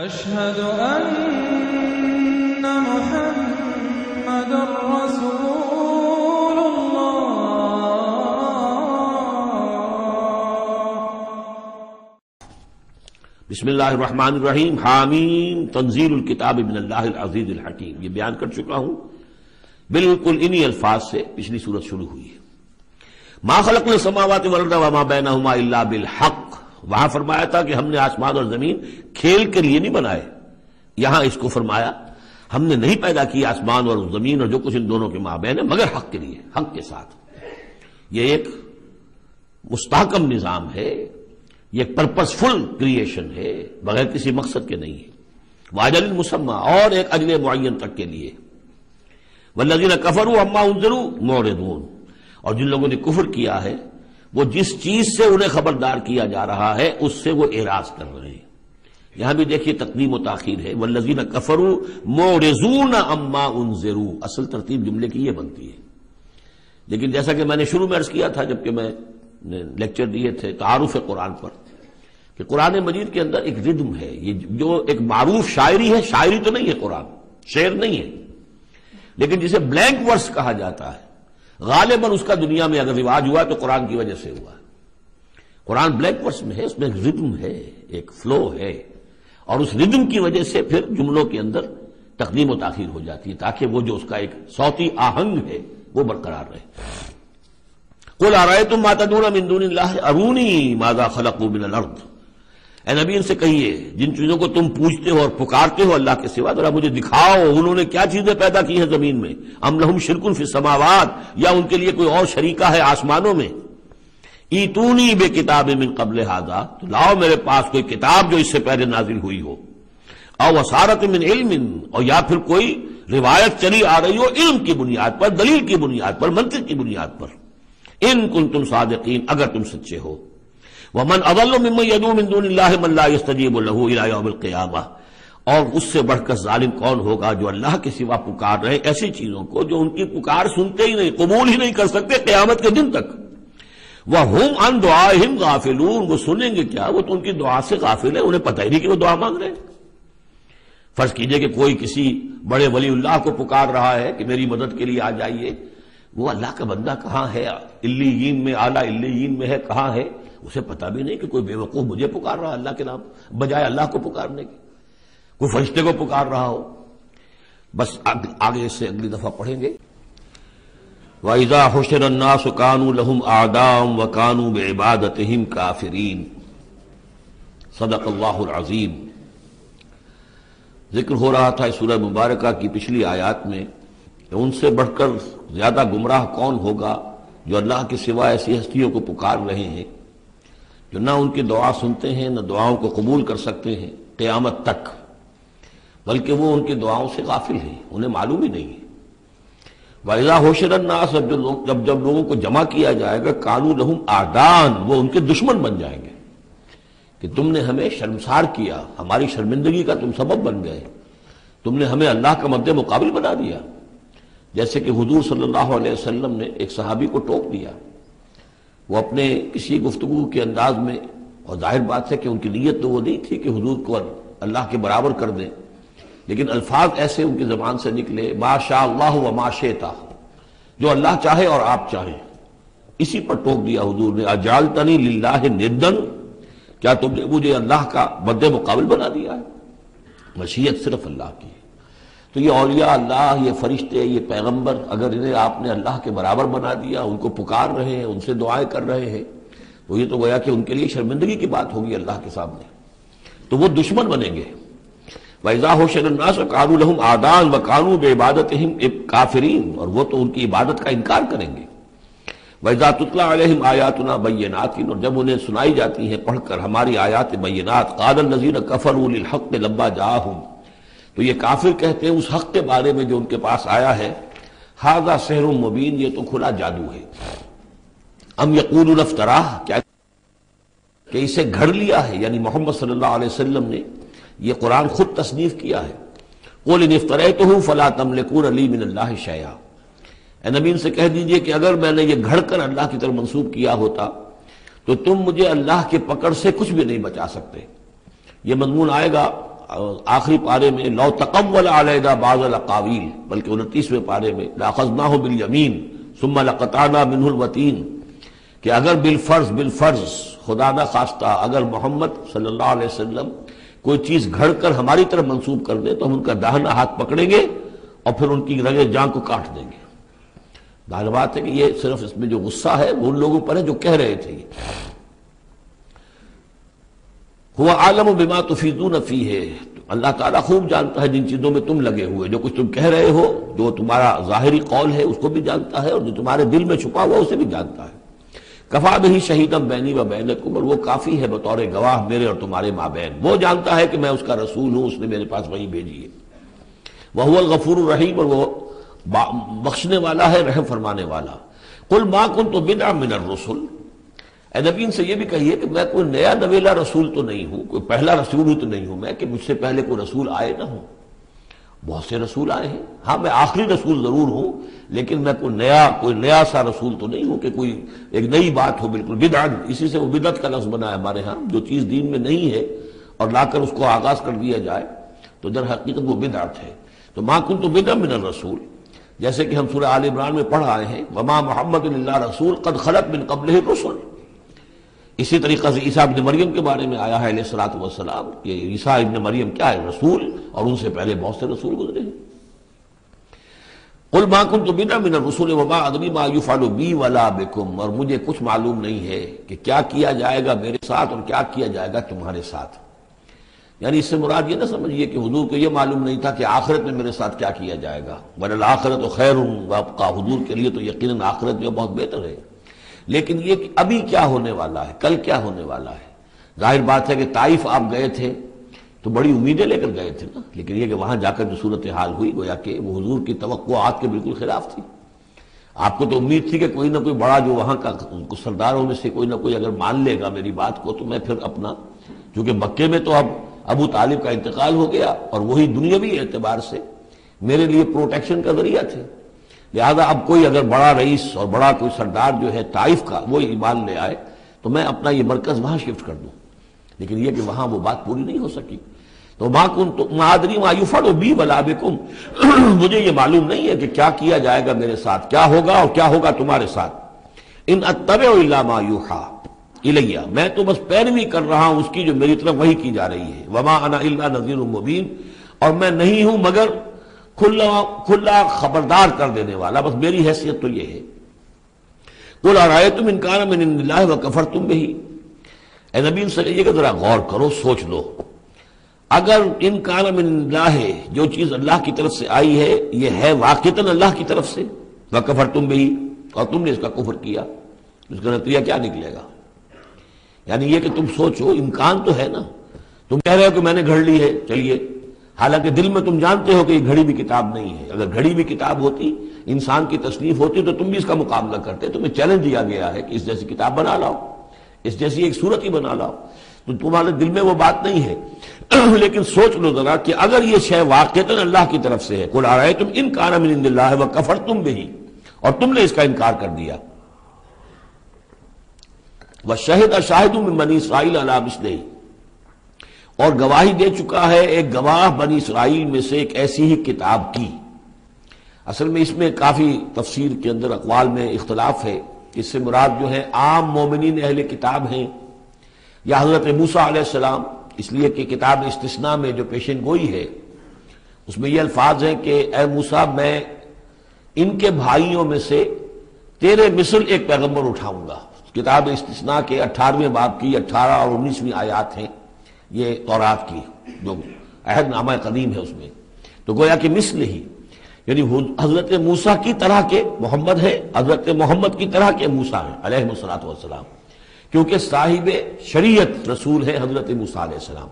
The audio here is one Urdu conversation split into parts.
أشهد أن محمد رسول الله۔ بسم اللہ الرحمن الرحیم۔ حامیم تنزیل الکتاب من اللہ العزیز الحکیم۔ یہ بیان کر چکا ہوں بالکل انہی الفاظ سے پچھلی سورت شروع ہوئی ہے۔ ما خلقنا السماوات والارض وما بینہما الا بالحق۔ وہاں فرمایا تھا کہ ہم نے آسمان اور زمین کھیل کے لیے نہیں بنائے، یہاں اس کو فرمایا ہم نے نہیں پیدا کیا آسمان اور زمین اور جو کچھ ان دونوں کے مابین ہے مگر حق کے لیے، حق کے ساتھ۔ یہ ایک مستحکم نظام ہے، یہ پرپس فل کریشن ہے، بغیر کسی مقصد کے نہیں ہے۔ واجل مسمى، اور ایک اجل معین تک کے لیے۔ والذین کفروا عما انذروا معرضون، اور جن لوگوں نے کفر کیا ہے وہ جس چیز سے انہیں خبردار کیا جا رہا ہے اس سے وہ اعراض کر رہے ہیں۔ یہاں بھی دیکھیے تقدیم و تاخیر ہے، والذین کفروا معرضون عما انذروا، اصل ترتیب جملے کی یہ بنتی ہے۔ لیکن جیسا کہ میں نے شروع میں عرض کیا تھا جبکہ میں نے لیکچر دیے تھے تعارف قرآن پر، کہ قرآن مجید کے اندر ایک ردم ہے، یہ جو ایک معروف شاعری ہے، شاعری تو نہیں ہے، قرآن شعر نہیں ہے، لیکن جسے بلینک ورس کہا جاتا ہے، غالباً اس کا دنیا میں اگر رواج ہوا تو قرآن کی وجہ سے ہوا ہے۔ قرآن بلینک ورس میں ہے، اس میں ایک ردم ہے، ایک فلو ہے، اور اس ردم کی وجہ سے پھر جملوں کے اندر تقدیم و تاخیر ہو جاتی ہے تاکہ وہ جو اس کا ایک صوتی آہنگ ہے وہ برقرار رہے۔ قل ارأیتم ما تدعون من دون اللہ ارونی ماذا خلقوا من الارض، اے نبی ان سے کہیے جن چیزوں کو تم پوچھتے ہو اور پکارتے ہو اللہ کے سوا، ذرا مجھے دکھاؤ انہوں نے کیا چیزیں پیدا کی ہیں زمین میں۔ ام لہم شرک فی السماوات، یا ان کے لیے کوئی اور شریکہ ہے آسمانوں میں۔ ایتونی بکتاب من قبل ھذا، تو لاؤ میرے پاس کوئی کتاب جو اس سے پہلے نازل ہوئی ہو، او اثارۃ من علم، اور یا پھر کوئی روایت چلی آ رہی ہو علم کی بنیاد پر، دلیل کی بنیاد پر، منطق کی بنیاد پر، ان کنتم صادقین، اگر تم سچے ہو۔ ومن اضل ممن يدعو من دون اللہ من لا يستجیب له الى یوم القیامہ، اور اس سے بڑھ کر ظالم کون ہوگا جو اللہ کے سوا پکار رہے ایسی چیزوں کو جو ان کی پکار سنتے ہی نہیں، قبول ہی نہیں کر سکتے قیامت کے دن تک۔ وَهُمْ عَنْ دُعَائِهِمْ غَافِلُونَ، وہ سنیں گے کیا، وہ تو ان کی دعا سے غافل ہے، انہیں پتہ ہی نہیں کہ وہ دعا مانگ رہے ہیں۔ فرض کیجئے کہ کوئی کسی بڑے ولی اللہ کو پکار رہا ہے کہ میری مدد کے لیے آ جائیے، وہ اللہ کا بندہ کہاں ہے، علیین میں، اعلیٰ علیین میں ہے، کہاں ہے، اسے پتہ بھی نہیں کہ کوئی بے وقوف مجھے پکار رہا ہے اللہ کے نام بجائے اللہ کو پکارنے کے، کوئی فرشتے کو پکار رہا ہو۔ بس آگے اس سے اگلی دفعہ پڑھیں گے۔ وَإِذَا حُشِرَ النَّاسُ كَانُوا لَهُمْ أَعْدَاءً وَكَانُوا بِعِبَادَتِهِمْ كَافِرِينَ۔ صدق اللہ العظیم۔ ذکر ہو رہا تھا اس سورہ مبارکہ کی پچھلی آیات میں کہ ان سے بڑھ کر زیادہ گمراہ کون ہوگا جو اللہ کے سوا ایسی ہستیوں کو پکار رہے ہیں جو نہ ان کی دعا سنتے ہیں، نہ دعاؤں کو قبول کر سکتے ہیں قیامت تک، بلکہ وہ ان کی دعاؤں سے غافل ہیں، انہیں معلوم ہی نہیں ہے۔ وَإِذَا حُشِرَ النَّاسُ، جب لوگوں کو جمع کیا جائے گا، كَانُوا لَهُمْ أَعْدَاءً، وہ ان کے دشمن بن جائیں گے کہ تم نے ہمیں شرمسار کیا، ہماری شرمندگی کا تم سبب بن گئے، تم نے ہمیں اللہ کا مد مقابل بنا دیا۔ جیسے کہ حضور صلی اللہ علیہ وسلم نے ایک صحابی کو ٹوک دیا، وہ اپنے کسی گفتگو کے انداز میں، اور ظاہر بات ہے کہ ان کی نیت تو وہ نہیں تھی کہ حضور کو اللہ کے برابر کر دیں، لیکن الفاظ ایسے ان کی زبان سے نکلے، ما شاء اللہ و ما شئت، جو اللہ چاہے اور آپ چاہیں، اسی پر ٹوک دیا حضور نے، اجعلتنی للہ ندًا، کیا تم نے مجھے اللہ کا مد مقابل بنا دیا ہے؟ مشیت صرف اللہ کی ہے۔ تو یہ اولیاء اللہ، یہ فرشتے، یہ پیغمبر، اگر انہیں آپ نے اللہ کے برابر بنا دیا، ان کو پکار رہے ہیں، ان سے دعائیں کر رہے ہیں، تو یہ تو گویا کہ ان کے لیے شرمندگی کی بات ہوگی اللہ کے سامنے، تو وہ دشمن بنیں گے۔ وَإِذَا حُشِرَ النَّاسُ كَانُوا لَهُمْ أَعْدَاءً وَكَانُوا بِعِبَادَتِهِمْ كَافِرِينَ، اور وہ تو ان کی عبادت کا انکار کریں گے۔ وَإِذَا تُتْلَىٰ عَلَيْهِمْ آيَاتُنَا بَيِّنَاتٍ، اور جب انہیں سنائی جاتی ہیں پڑھ کر ہماری آیات بینات، قَالَ الَّذِينَ كَفَرُوا لِلْحَقِّ لَمَّا جَاءَهُمْ، تو یہ کافر کہتے ہیں اس حق کے بارے میں جو ان کے پاس آیا ہے، ھذا سحر مبین، یہ تو کھلا جادو ہے۔ ام یقولون افتراہ، کیا کہ اسے گھڑ لیا ہے، یعنی محمد صلی اللہ علیہ وسلم نے یہ قرآن خود تصنیف کیا ہے۔ قل ان افتریتہ فلا تملکون لی من اللہ شیئا، اے نبی ان سے کہہ دیجئے کہ اگر میں نے یہ گھڑ کر اللہ کی طرف منسوب کیا ہوتا تو تم مجھے اللہ کے پکڑ سے کچھ بھی نہیں بچا سکتے۔ یہ مضمون آئے گا آخری پارے میں لو تقول علینا بعض الاقاویل، بلکہ 29ویں پارے میں لاخذناہ بالیمین ثم لقطعنا منہ الوتین، کہ اگر بالفرض خدا نہ خواستہ اگر محمد صلی اللہ علیہ وسلم کوئی چیز گھڑ کر ہماری طرف منسوب کر دیں تو ہم ان کا داہنا ہاتھ پکڑیں گے اور پھر ان کی رگے جان کو کاٹ دیں گے۔ ظاہر بات ہے کہ یہ صرف اس میں جو غصہ ہے وہ ان لوگوں پر ہے جو کہہ رہے تھے۔ هو عالم بما تفیضون فیہ، اللہ تعالیٰ خوب جانتا ہے جن چیزوں میں تم لگے ہوئے، جو کچھ تم کہہ رہے ہو، جو تمہارا ظاہری قول ہے اس کو بھی جانتا ہے، اور جو تمہارے دل میں چھپا ہوا اسے بھی جانتا ہے۔ کفا بہ شہیدا بینی و بینکم، اور وہ کافی ہے بطور گواہ میرے اور تمہارے مابین، وہ جانتا ہے کہ میں اس کا رسول ہوں، اس نے میرے پاس وحی بھیجی ہے۔ وہو الغفور الرحیم، اور وہ بخشنے والا ہے، رحم فرمانے والا۔ قل ما کنت بدعا من الرسل، اے نبی ان سے یہ بھی کہیے کہ میں کوئی نیا نویلا رسول تو نہیں ہوں، کوئی پہلا رسول ہوں تو نہیں ہوں میں کہ مجھ سے پہلے کوئی رسول آئے نہ ہوں۔ بہت سے رسول آئے ہیں، ہاں میں آخری رسول ضرور ہوں، لیکن میں کوئی نیا سا رسول تو نہیں ہوں کہ کوئی ایک نئی بات ہو بالکل۔ بدعت، اسی سے وہ بدعت کا لفظ بنا ہے ہمارے ہاں، جو چیز دین میں نہیں ہے اور لا کر اس کو آغاز کر دیا جائے تو در حقیقت وہ بدعت ہے۔ تو ما کنت بدعا من الرسول، جیسے کہ ہم سورہ آل عمران میں پڑھ آئے ہیں، وما محمد الا رسول قد خلت من قبلہ الرسل۔ اسی طریقہ سے عیسیٰ ابن مریم کے بارے میں آیا ہے علیہ الصلوۃ والسلام کہ عیسیٰ ابن مریم کیا ہے؟ رسول، اور ان سے پہلے بہت سے رسول گزرے ہیں۔ قل ما كنت بدعا من الرسل وما ادری ما يفعل بي ولا بكم، اور مجھے کچھ معلوم نہیں ہے کہ کیا کیا جائے گا میرے ساتھ اور کیا کیا جائے گا تمہارے ساتھ۔ یعنی اس سے مراد یہ نہ سمجھیے کہ حضور کو یہ معلوم نہیں تھا کہ آخرت میں میرے ساتھ کیا کیا جائے گا، وَلَلْآخِرَةُ خَيْرٌ وَأَبْقَىٰ، حضور کے لیے تو یقیناً آخرت جو بہت بہتر ہے، لیکن یہ کہ ابھی کیا ہونے والا ہے، کل کیا ہونے والا ہے۔ ظاہر بات ہے کہ طائف آپ گئے تھے تو بڑی امیدیں لے کر گئے تھے نا، لیکن یہ کہ وہاں جا کر جو صورتحال ہوئی گویا کہ وہ حضور کی توقعات کے بالکل خلاف تھی۔ آپ کو تو امید تھی کہ کوئی نہ کوئی بڑا جو وہاں کا سرداروں میں سے کوئی نہ کوئی اگر مان لے گا میری بات کو تو میں پھر اپنا، چونکہ مکے میں تو اب ابو طالب کا انتقال ہو گیا اور وہی دنیاوی اعتبار سے میرے لیے پروٹیکشن کا ذریعہ تھے، لہذا اب کوئی اگر بڑا رئیس اور بڑا کوئی سردار جو ہے طائف کا وہ ایمان لے آئے تو میں اپنا یہ مرکز وہاں شفٹ کر دوں، لیکن یہ کہ وہاں وہ بات پوری نہیں ہو سکی۔ تو ما ادری ما یفعل بی ولا بکم، مجھے یہ معلوم نہیں ہے کہ کیا کیا جائے گا میرے ساتھ، کیا ہوگا اور کیا ہوگا تمہارے ساتھ۔ ان اتبع الا ما یوحی الیہ، میں تو بس پیروی کر رہا ہوں اس کی جو میری طرف وحی کی جا رہی ہے۔ وما انا الا نذیر مبین، اور میں نہیں ہوں مگر کھلا خبردار کر دینے والا، بس میری حیثیت تو یہ ہے۔ قل ارأیتم ان کان من عند اللہ وکفرتم بہ، اے نبی ان سے کہیے کہ ذرا غور کرو، سوچ لو، اگر ان کان من عند اللہ، جو چیز اللہ کی طرف سے آئی ہے یہ ہے واقعتاً اللہ کی طرف سے، وکفرتم بہ، اور تم نے اس کا کفر کیا، اس کا نتیجہ کیا نکلے گا؟ یعنی یہ کہ تم سوچو، امکان تو ہے نا، تم کہہ رہے ہو کہ میں نے گھڑ لی ہے، چلیے، حالانکہ دل میں تم جانتے ہو کہ یہ گھڑی بھی کتاب نہیں ہے، اگر گھڑی بھی کتاب ہوتی، انسان کی تصنیف ہوتی تو تم بھی اس کا مقابلہ کرتے، تمہیں چیلنج دیا گیا ہے کہ اس جیسی کتاب بنا لاؤ، اس جیسی ایک صورت ہی بنا لاؤ، تو تمہارے دل میں وہ بات نہیں ہے۔ لیکن سوچ لو ذرا کہ اگر یہ شے واقعتاً اللہ کی طرف سے ہے، قل ارأیتم ان کان من عند اللہ وکفرتم بہ، اور تم نے اس کا انکار کر دیا، وشہد شاہد من بنی اسرائیل علی مثلہ، اور گواہی دے چکا ہے ایک گواہ بنی اسرائیل میں سے ایک ایسی ہی کتاب کی۔ اصل میں اس میں کافی تفسیر کے اندر اقوال میں اختلاف ہے، اس سے مراد جو ہے عام مومنین اہل کتاب ہیں یا حضرت موسیٰ علیہ السلام، اس لیے کہ کتاب استثناء میں جو پیشن گوئی ہے اس میں یہ الفاظ ہیں کہ اے موسیٰ میں ان کے بھائیوں میں سے تیرے مثل ایک پیغمبر اٹھاؤں گا۔ کتاب استثناء کے 18ویں باب کی 18 اور 19ویں آیات ہیں یہ تورات کی، جو عہد نامہ قدیم ہے اس میں، تو گویا کہ مثل ہی، یعنی حضرت موسیٰ کی طرح کے محمد ہے، حضرت محمد کی طرح کے موسیٰ ہیں علیہ الصلوۃ والسلام، کیونکہ صاحب شریعت رسول ہے حضرت موسیٰ علیہ السلام۔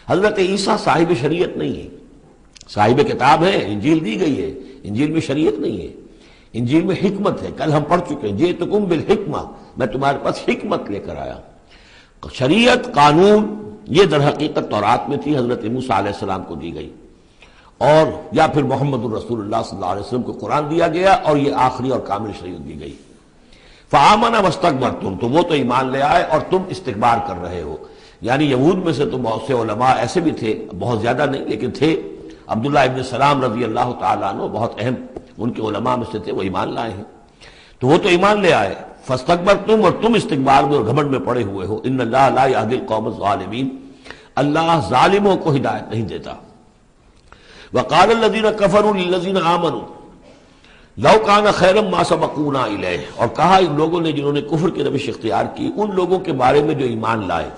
حضرت عیسیٰ صاحب شریعت نہیں ہے، صاحب کتاب ہے، انجیل دی گئی ہے، انجیل میں شریعت نہیں ہے، انجیل میں حکمت ہے، کل ہم پڑھ چکے ہیں جئتکم بالحکمہ، میں تمہارے پاس حکمت لے کر آیا۔ شریعت، قانون، یہ در حقیقت تورات میں تھی، حضرت موسیٰ علیہ السلام کو دی گئی، اور یا پھر محمد الرسول اللہ صلی اللہ علیہ وسلم کو قرآن دیا گیا اور یہ آخری اور کامل شریعت دی گئی۔ فآمن واستکبرتم، تو وہ تو ایمان لے آئے اور تم استکبار کر رہے ہو، یعنی یہود میں سے تو بہت سے علماء ایسے بھی تھے، بہت زیادہ نہیں لیکن تھے، عبداللہ ابن سلام رضی اللہ تعالیٰ عنہ بہت اہم ان کے علماء میں سے تھے، وہ ایمان لائے ہیں۔ تو وہ تو ایمان لے آئے، فاستکبرتم، اور تم استکبار میں اور گھمنڈ میں پڑے ہوئے ہو، ان اللہ لا یہدی القوم الظالمین، اللہ ظالموں کو ہدایت نہیں دیتا۔ وقال الذین کفروا للذین آمنوا لو کان خیرا ما سبقونا الیہ، اور کہا ان لوگوں نے جنہوں نے کفر کی روش اختیار کی ان لوگوں کے بارے میں جو ایمان لائے،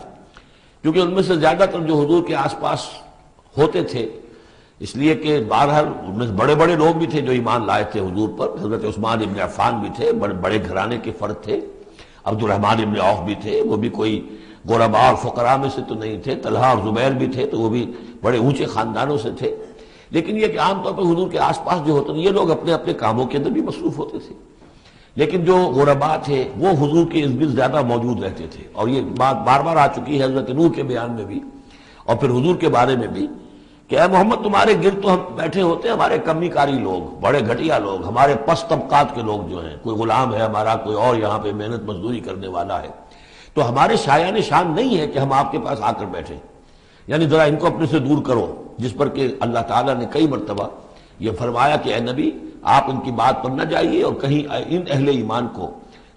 کیونکہ ان میں سے زیادہ تر جو حضور کے آس پاس ہوتے تھے، اس لیے کہ بہرحال ان میں بڑے بڑے لوگ بھی تھے جو ایمان لائے تھے حضور پر، حضرت عثمان ابن عفان بھی تھے، بڑے بڑے گھرانے کے فرد تھے، عبد الرحمن ابن عوف بھی تھے، وہ بھی کوئی غرباء اور فقراء میں سے تو نہیں تھے، طلحہ اور زبیر بھی تھے تو وہ بھی بڑے اونچے خاندانوں سے تھے، لیکن یہ کہ عام طور پر حضور کے آس پاس جو ہوتے ہیں یہ لوگ اپنے اپنے کاموں کے اندر بھی مصروف ہوتے تھے، لیکن جو غرباء تھے وہ حضور کے ارد گرد زیادہ موجود رہتے تھے، اور یہ بات بار بار آ چکی ہے حضرت نوح کے بیان میں بھی اور پھر حضور کے بارے میں بھی کہ اے محمد تمہارے گرد تو ہم بیٹھے ہوتے ہیں ہمارے کمی کاری لوگ، بڑے گھٹیا لوگ، ہمارے پست طبقات کے لوگ جو ہیں، کوئی غلام ہے ہمارا، کوئی اور یہاں پہ محنت مزدوری کرنے والا ہے، تو ہمارے شایان شان نہیں ہے کہ ہم آپ کے پاس آ کر بیٹھیں، یعنی ذرا ان کو اپنے سے دور کرو، جس پر کہ اللہ تعالیٰ نے کئی مرتبہ یہ فرمایا کہ اے نبی آپ ان کی بات پر نہ جائیے، اور کہیں ان اہل ایمان کو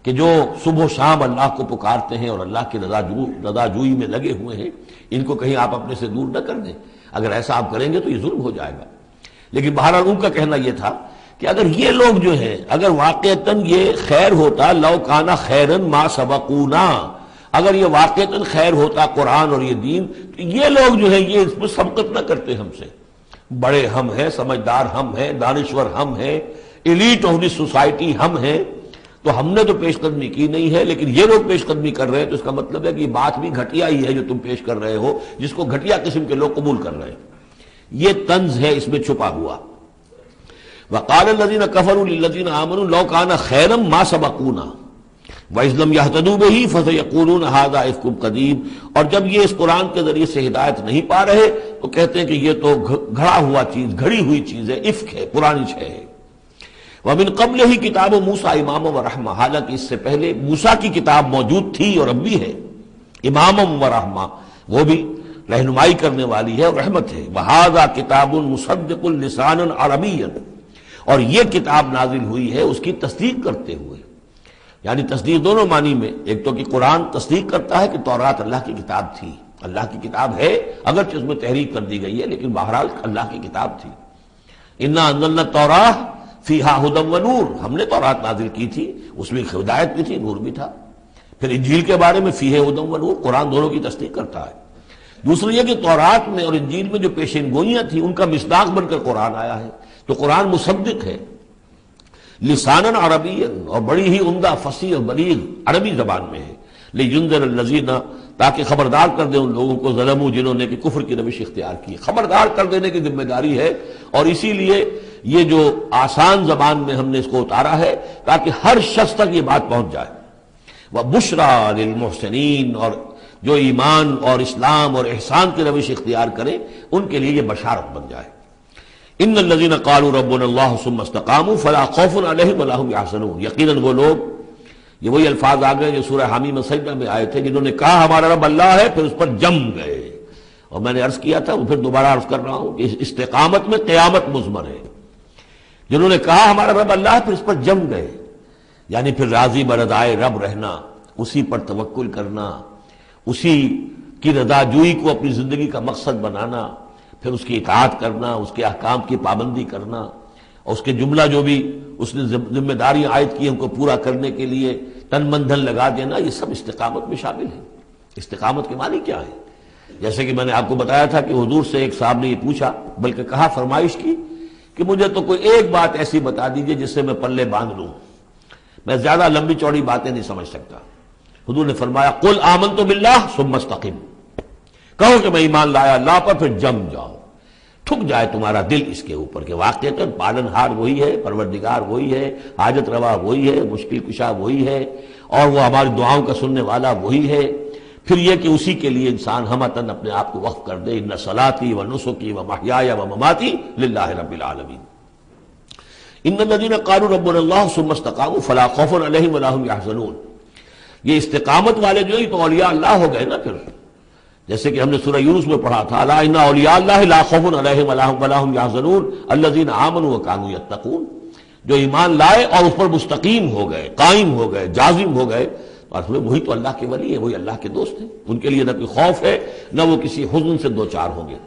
کہ جو صبح و شام اللہ کو پکارتے ہیں اور اللہ کی رضا جوئی میں لگے ہوئے ہیں، ان کو کہیں آپ اپنے سے دور نہ کر دیں، اگر ایسا آپ کریں گے تو یہ ظلم ہو جائے گا۔ لیکن بہرحال ان کا کہنا یہ تھا کہ اگر یہ لوگ جو ہیں، اگر واقعتاً یہ خیر ہوتا، لو کانا خیرن ما سبقونا، اگر یہ واقعتاً خیر ہوتا قرآن اور یہ دین، تو یہ لوگ جو ہیں یہ اس میں سبقت نہ کرتے ہم سے، بڑے ہم ہیں، سمجھدار ہم ہیں، دانشور ہم ہیں، ایلیٹ آف دی سوسائٹی ہم ہیں، تو ہم نے تو پیش قدمی کی نہیں ہے، لیکن یہ لوگ پیش قدمی کر رہے ہیں، تو اس کا مطلب ہے کہ یہ بات بھی گھٹیا ہی ہے جو تم پیش کر رہے ہو، جس کو گھٹیا قسم کے لوگ قبول کر رہے ہیں۔ یہ طنز ہے اس میں چھپا ہوا۔ وقال الذین کفروا للذین آمنوا لو کان خیرا ما سبقونا وَإِذْ لَمْ يَهْتَدُوا بِهِ فَسَيَقُولُونَ هَذَا إِفْكٌ قَدِيمٌ، اور جب یہ اس قرآن کے ذریعے سے ہدایت نہیں پا رہے تو کہتے ہیں کہ یہ تو گھڑا ہوا چیز، گھڑی ہوئی چیز ہے، افک ہے، پرانی شے ہے۔ وَمِن قَبْلِهِ کتاب موسیٰ اماما ورحمہ، حالانکہ اس سے پہلے موسیٰ کی کتاب موجود تھی اور اب بھی ہے، اماما ورحمہ، وہ بھی رہنمائی کرنے والی ہے اور رحمت ہے۔ وَهَذَا کتاب مصدق لسانا عربیا، اور یہ کتاب نازل ہوئی ہے اس کی تصدیق کرتے ہوئے، یعنی تصدیق دونوں معنی میں، ایک تو کہ قرآن تصدیق کرتا ہے کہ تورات اللہ کی کتاب تھی، اللہ کی کتاب ہے، اگرچہ اس میں تحریف کر دی گئی ہے لیکن بہرحال اللہ کی کتاب تھی۔ انا انزلنا التوراۃ فیہا ھدی ونور، ہم نے تورات نازل کی تھی، اس میں ہدایت بھی تھی، نور بھی تھا۔ پھر انجیل کے بارے میں فیہ ھدی ونور، قرآن دونوں کی تصدیق کرتا ہے۔ دوسری یہ کہ تورات میں اور انجیل میں جو پیشین گوئیاں تھیں ان کا مصداق بن کر قرآن آیا ہے، تو قرآن مصدق ہے لساناً عربیاً، اور بڑی ہی عمدہ فصیح اور بلیغ عربی زبان میں ہے، لِيُنذِرَ الَّذِينَ، تاکہ خبردار کر دیں ان لوگوں کو ظلموا، جنہوں نے کہ کفر کی روش اختیار کی، خبردار کر دینے کی ذمہ داری ہے، اور اسی لیے یہ جو آسان زبان میں ہم نے اس کو اتارا ہے تاکہ ہر شخص تک یہ بات پہنچ جائے۔ وَبُشْرَىٰ لِلْمُحْسِنِينَ، اور جو ایمان اور اسلام اور احسان کی روش اختیار کریں ان کے لیے یہ بشارت بن جائے۔ ان الذين قالوا ربنا الله ثم استقاموا فلا خوف عليهم ولا هم يحزنون، یقیناً وہ لوگ، یہ وہی الفاظ آ گئے جو سورہ حمیم سجدہ میں آئے تھے، جنہوں نے کہا ہمارا رب اللہ ہے پھر اس پر جم گئے، اور میں نے عرض کیا تھا وہ پھر دوبارہ عرض کر رہا ہوں کہ استقامت میں قیامت مضمر ہے، جنہوں نے کہا ہمارا رب اللہ ہے پھر اس پر جم گئے، یعنی پھر راضی برضائے رب رہنا، اسی پر توکل کرنا، اسی کی رضا جوئی کو اپنی زندگی کا مقصد بنانا، پھر اس کی اطاعت کرنا، اس کے احکام کی پابندی کرنا، اور اس کے جملہ جو بھی اس نے ذمہ داریاں عائد کی ان کو پورا کرنے کے لیے تن من دھن لگا دینا، یہ سب استقامت میں شامل ہے۔ استقامت کے معنی کیا ہے؟ جیسے کہ میں نے آپ کو بتایا تھا کہ حضور سے ایک صاحب نے یہ پوچھا، بلکہ کہا، فرمائش کی کہ مجھے تو کوئی ایک بات ایسی بتا دیجئے جس سے میں پلے باندھ لوں، میں زیادہ لمبی چوڑی باتیں نہیں سمجھ سکتا۔ حضور نے فرمایا قل آمنت باللہ ثم استقم، کہو کہ میں ایمان لایا اللہ پر پھر جم جاؤ، ٹھک جائے تمہارا دل اس کے اوپر کہ واقعتاً پالن ہار وہی ہے، پروردگار وہی ہے، حاجت روا وہی ہے، مشکل کشا وہی ہے، اور وہ ہماری دعاؤں کا سننے والا وہی ہے۔ پھر یہ کہ اسی کے لیے انسان ہمتاً اپنے آپ کو وقف کر دے، ان صلاتی و نسکی و محیای و مماتی للہ رب العالمین۔ ان الذین قالوا ربنا اللہ ثم استقاموا فلا خوف علیہم ولا هم یحزنون، یہ استقامت والے جو ہی تو اولیاء اللہ ہو گئے نا، پھر جیسے کہ ہم نے سورہ یونس میں پڑھا تھا، الا ان اولیاء اللہ لا خوف علیہم ولا هم يحزنون الذین آمنوا وكانوا يتقون، جو ایمان لائے اور اس پر مستقیم ہو گئے، قائم ہو گئے، جازم ہو گئے، اور وہی تو اللہ کے ولی ہیں، وہی اللہ کے دوست ہیں، ان کے لیے نہ کوئی خوف ہے نہ وہ کسی حزن سے دوچار ہوں گے۔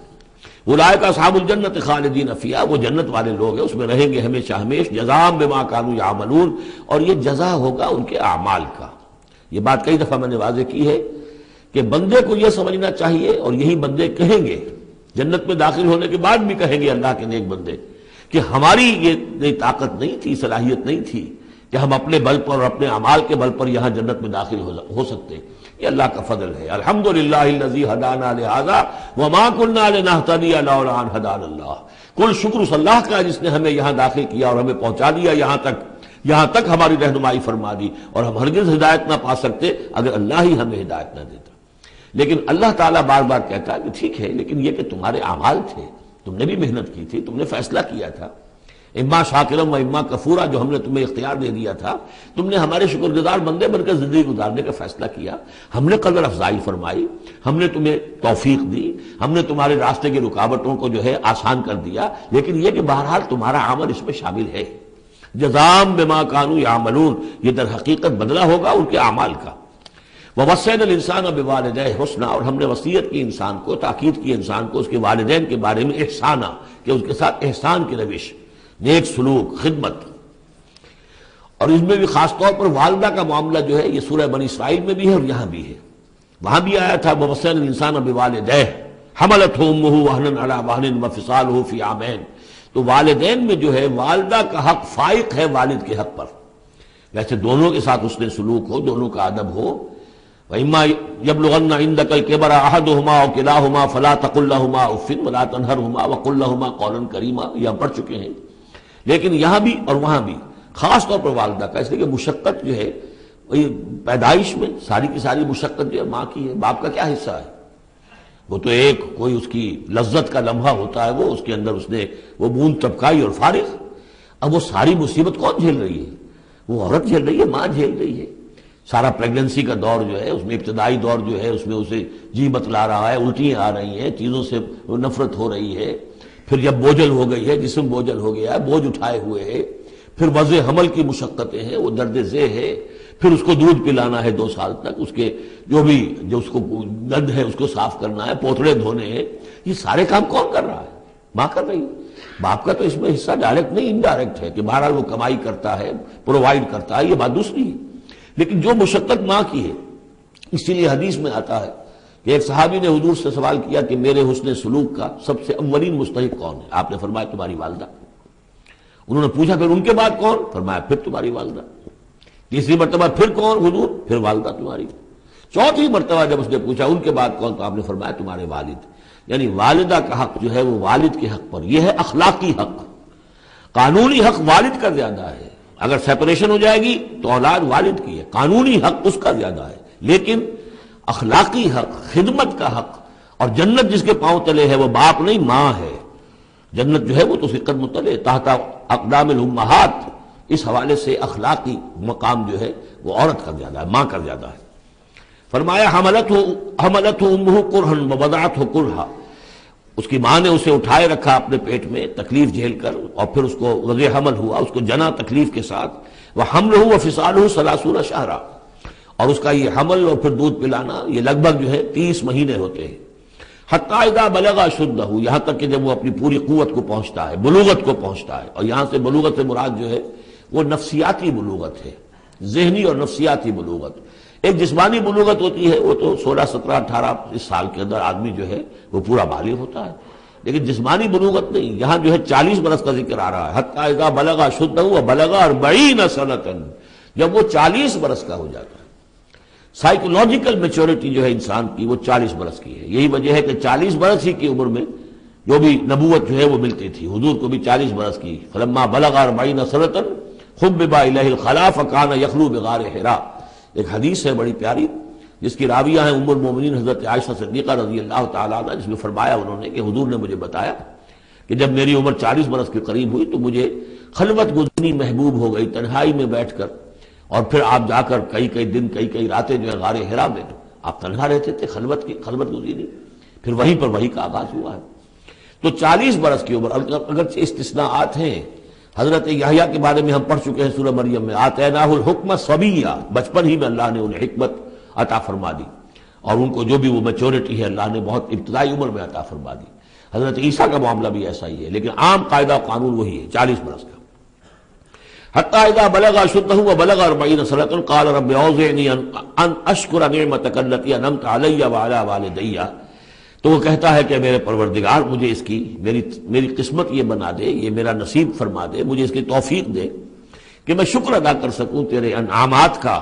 اولئک اصحاب الجنت خالدین فیہا، وہ جنت والے لوگ ہیں، اس میں رہیں گے ہمیشہ ہمیش، جزاء بما كانوا يعملون، اور یہ جزا ہوگا ان کے اعمال کا۔ یہ بات کئی دفعہ میں نے واضح کی ہے کہ بندے کو یہ سمجھنا چاہیے، اور یہی بندے کہیں گے جنت میں داخل ہونے کے بعد بھی کہیں گے اللہ کے نیک بندے کہ ہماری یہ طاقت نہیں تھی، صلاحیت نہیں تھی کہ ہم اپنے بل پر اور اپنے اعمال کے بل پر یہاں جنت میں داخل ہو سکتے، یہ اللہ کا فضل ہے۔ الحمدللہ الذی ہدانا لہذا وما كنا لنہتدی لولا ان ہدانا اللہ، کل شکر اس اللہ کا جس نے ہمیں یہاں داخل کیا اور ہمیں پہنچا دیا یہاں تک ہماری رہنمائی فرما دی، اور ہم ہرگز ہدایت نہ پا سکتے اگر اللہ ہی ہمیں ہدایت نہ دیتا۔ لیکن اللہ تعالیٰ بار بار کہتا ہے کہ ٹھیک ہے، لیکن یہ کہ تمہارے اعمال تھے، تم نے بھی محنت کی تھی، تم نے فیصلہ کیا تھا، اما شاکرم و اما کفورا، جو ہم نے تمہیں اختیار دے دیا تھا، تم نے ہمارے شکر گزار بندے بن کر زندگی گزارنے کا فیصلہ کیا، ہم نے قدر افزائی فرمائی، ہم نے تمہیں توفیق دی، ہم نے تمہارے راستے کی رکاوٹوں کو جو ہے آسان کر دیا، لیکن یہ کہ بہرحال تمہارا عمل اس میں شامل ہے۔ جزاء بما كانوا يعملون، یہ در حقیقت بدلہ ہوگا ان کے اعمال کا۔ ووصینا الانسان بوالدیہ حسنا، اور ہم نے وصیت کی انسان کو، تاکید کی انسان کو اس کے والدین کے بارے میں احسانا، کہ اس کے ساتھ احسان کی روش، نیک سلوک، خدمت۔ اور اس میں بھی خاص طور پر والدہ کا معاملہ جو ہے یہ سورہ بنی اسرائیل میں بھی ہے اور یہاں بھی ہے، وہاں بھی آیا تھا ووصینا الانسان بوالدیہ حملتہ امہ وہنا علی وہن وفصالہ فی عامین۔ تو والدین میں جو ہے والدہ کا حق فائق ہے والد کے حق پر، ویسے دونوں کے ساتھ اس نے سلوک ہو، دونوں کا ادب ہو۔ وَإِمَّا يَبْلُغَنَّ عِندَكَ الْكِبَرَ أَحَدُهُمَا أَوْ كِلَاهُمَا فَلَا تَقُل لَّهُمَا أُفٍّ وَلَا تَنْهَرْهُمَا وَقُل لَّهُمَا قَوْلًا كَرِيمًا، یہ ہم پڑھ چکے ہیں، لیکن یہاں بھی اور وہاں بھی خاص طور پر والدہ کا، اس لیے کہ مشقت جو ہے پیدائش میں ساری کی ساری مشقت جو ہے ماں کی ہے، باپ کا کیا حصہ ہے؟ وہ تو ایک کوئی اس کی لذت کا لمحہ ہوتا ہے، وہ اس کے اندر اس نے وہ بوند ٹپکائی اور فارغ۔ اب وہ ساری مصیبت کون جھیل رہی ہے؟ وہ عورت جھیل رہی ہے، ماں جھیل رہی ہے۔ سارا پریگننسی کا دور جو ہے اس میں ابتدائی دور جو ہے اس میں اسے جی بتلا رہا ہے، الٹیاں آ رہی ہیں، چیزوں سے نفرت ہو رہی ہے، پھر جب بوجھل ہو گئی ہے، جسم بوجھل ہو گیا ہے، بوجھ اٹھائے ہوئے ہے، پھر وضع حمل کی مشقتیں ہیں، وہ درد ذہ ہے، پھر اس کو دودھ پلانا ہے 2 سال تک، اس کے جو اس کو گند ہے اس کو صاف کرنا ہے، پوتڑے دھونے ہیں، یہ سارے کام کون کر رہا ہے؟ ماں کر رہی ہے۔ باپ کا تو اس میں حصہ ڈائریکٹ نہیں انڈائریکٹ ہے کہ بہرحال وہ کمائی کرتا ہے، پرووائڈ کرتا ہے، یہ بات دوسری ہے، لیکن جو مشقت ماں کی ہے، اسی لیے حدیث میں آتا ہے کہ ایک صحابی نے حضور سے سوال کیا کہ میرے حسن سلوک کا سب سے اولین مستحق کون ہے؟ آپ نے فرمایا تمہاری والدہ۔ انہوں نے پوچھا پھر ان کے بعد کون؟ فرمایا پھر تمہاری والدہ۔ تیسری مرتبہ پھر کون؟ حضور پھر والدہ تمہاری۔ چوتھی مرتبہ جب اس نے پوچھا ان کے بعد کون، تو آپ نے فرمایا تمہارے والد۔ یعنی والدہ کا حق جو ہے وہ والد کے حق پر، یہ ہے اخلاقی حق۔ قانونی حق والد کا زیادہ ہے، اگر سیپریشن ہو جائے گی تو اولاد والد کی ہے، قانونی حق اس کا زیادہ ہے، لیکن اخلاقی حق، خدمت کا حق اور جنت جس کے پاؤں تلے ہے وہ باپ نہیں ماں ہے۔ جنت جو ہے وہ تو اس کے قدم تلے تحت اقدام الامہات، اس حوالے سے اخلاقی مقام جو ہے وہ عورت کا زیادہ ہے، ماں کا زیادہ ہے۔ فرمایا حملتہ امہ کرہا ووضعتہ کرہا، اس کی ماں نے اسے اٹھائے رکھا اپنے پیٹ میں تکلیف جھیل کر، اور پھر اس کو وضع حمل ہوا، اس کو جنا تکلیف کے ساتھ، وحملہ وفصالہ 30 شہرا، اور اس کا یہ حمل اور پھر دودھ پلانا یہ لگ بھگ جو ہے 30 مہینے ہوتے ہیں۔ حتی اذا بلغ اشدہ، یہاں تک کہ جب وہ اپنی پوری قوت کو پہنچتا ہے، بلوغت کو پہنچتا ہے، اور یہاں سے بلوغت سے مراد جو ہے وہ نفسیاتی بلوغت ہے، ذہنی اور نفسیاتی بلوغت۔ ایک جسمانی بلوغت ہوتی ہے، وہ تو 16 17 18 اس سال کے اندر آدمی جو ہے وہ پورا بالغ ہوتا ہے، لیکن جسمانی بلوغت نہیں، یہاں جو ہے 40 برس کا ذکر آ رہا ہے۔ حتی اذا بلغ اشدہ وبلغ 40 سنۃ، جب وہ 40 برس کا ہو جاتا ہے۔ سائیکولوجیکل میچورٹی جو ہے انسان کی وہ 40 برس کی ہے، یہی وجہ ہے کہ 40 برس ہی کی عمر میں جو بھی نبوت جو ہے وہ ملتی تھی، حضور کو بھی 40 برس کی۔ فلما بلغ 40 سنۃ حبب الیہ الخلا فکان یخلو بغار حرا، ایک حدیث ہے بڑی پیاری جس کی راویہ ہیں ام المومنین حضرت عائشہ صدیقہ رضی اللہ تعالیٰ عنہ، جس میں فرمایا انہوں نے کہ حضور نے مجھے بتایا کہ جب میری عمر 40 برس کے قریب ہوئی تو مجھے خلوت گزرنی محبوب ہو گئی، تنہائی میں بیٹھ کر، اور پھر آپ جا کر کئی دن کئی راتیں جو ہے غار حرا میں آپ تنہا رہتے تھے، خلوت گزری، پھر وہیں پر وہی کا آغاز ہوا ہے۔ تو 40 برس کی عمر، اگرچہ استثناءات ہیں، حضرت یحییٰ کے بارے میں ہم پڑھ چکے ہیں سورہ مریم میں، آتیناہ الحکم صبیہ، بچپن ہی میں اللہ نے انہیں حکمت عطا فرما دی، اور ان کو جو بھی وہ میچورٹی ہے اللہ نے بہت ابتدائی عمر میں عطا فرما دی۔ حضرت عیسیٰ کا معاملہ بھی ایسا ہی ہے، لیکن عام قاعدہ قانون وہی ہے 40 برس کا۔ حتیٰ اذا بلغ اشدہ وبلغ 40 سنة قال رب اوزعنی ان اشکر نعمتک التی انعمت علی وعلی والدی، تو وہ کہتا ہے کہ میرے پروردگار مجھے اس کی میری قسمت یہ بنا دے، یہ میرا نصیب فرما دے، مجھے اس کی توفیق دے کہ میں شکر ادا کر سکوں تیرے انعامات کا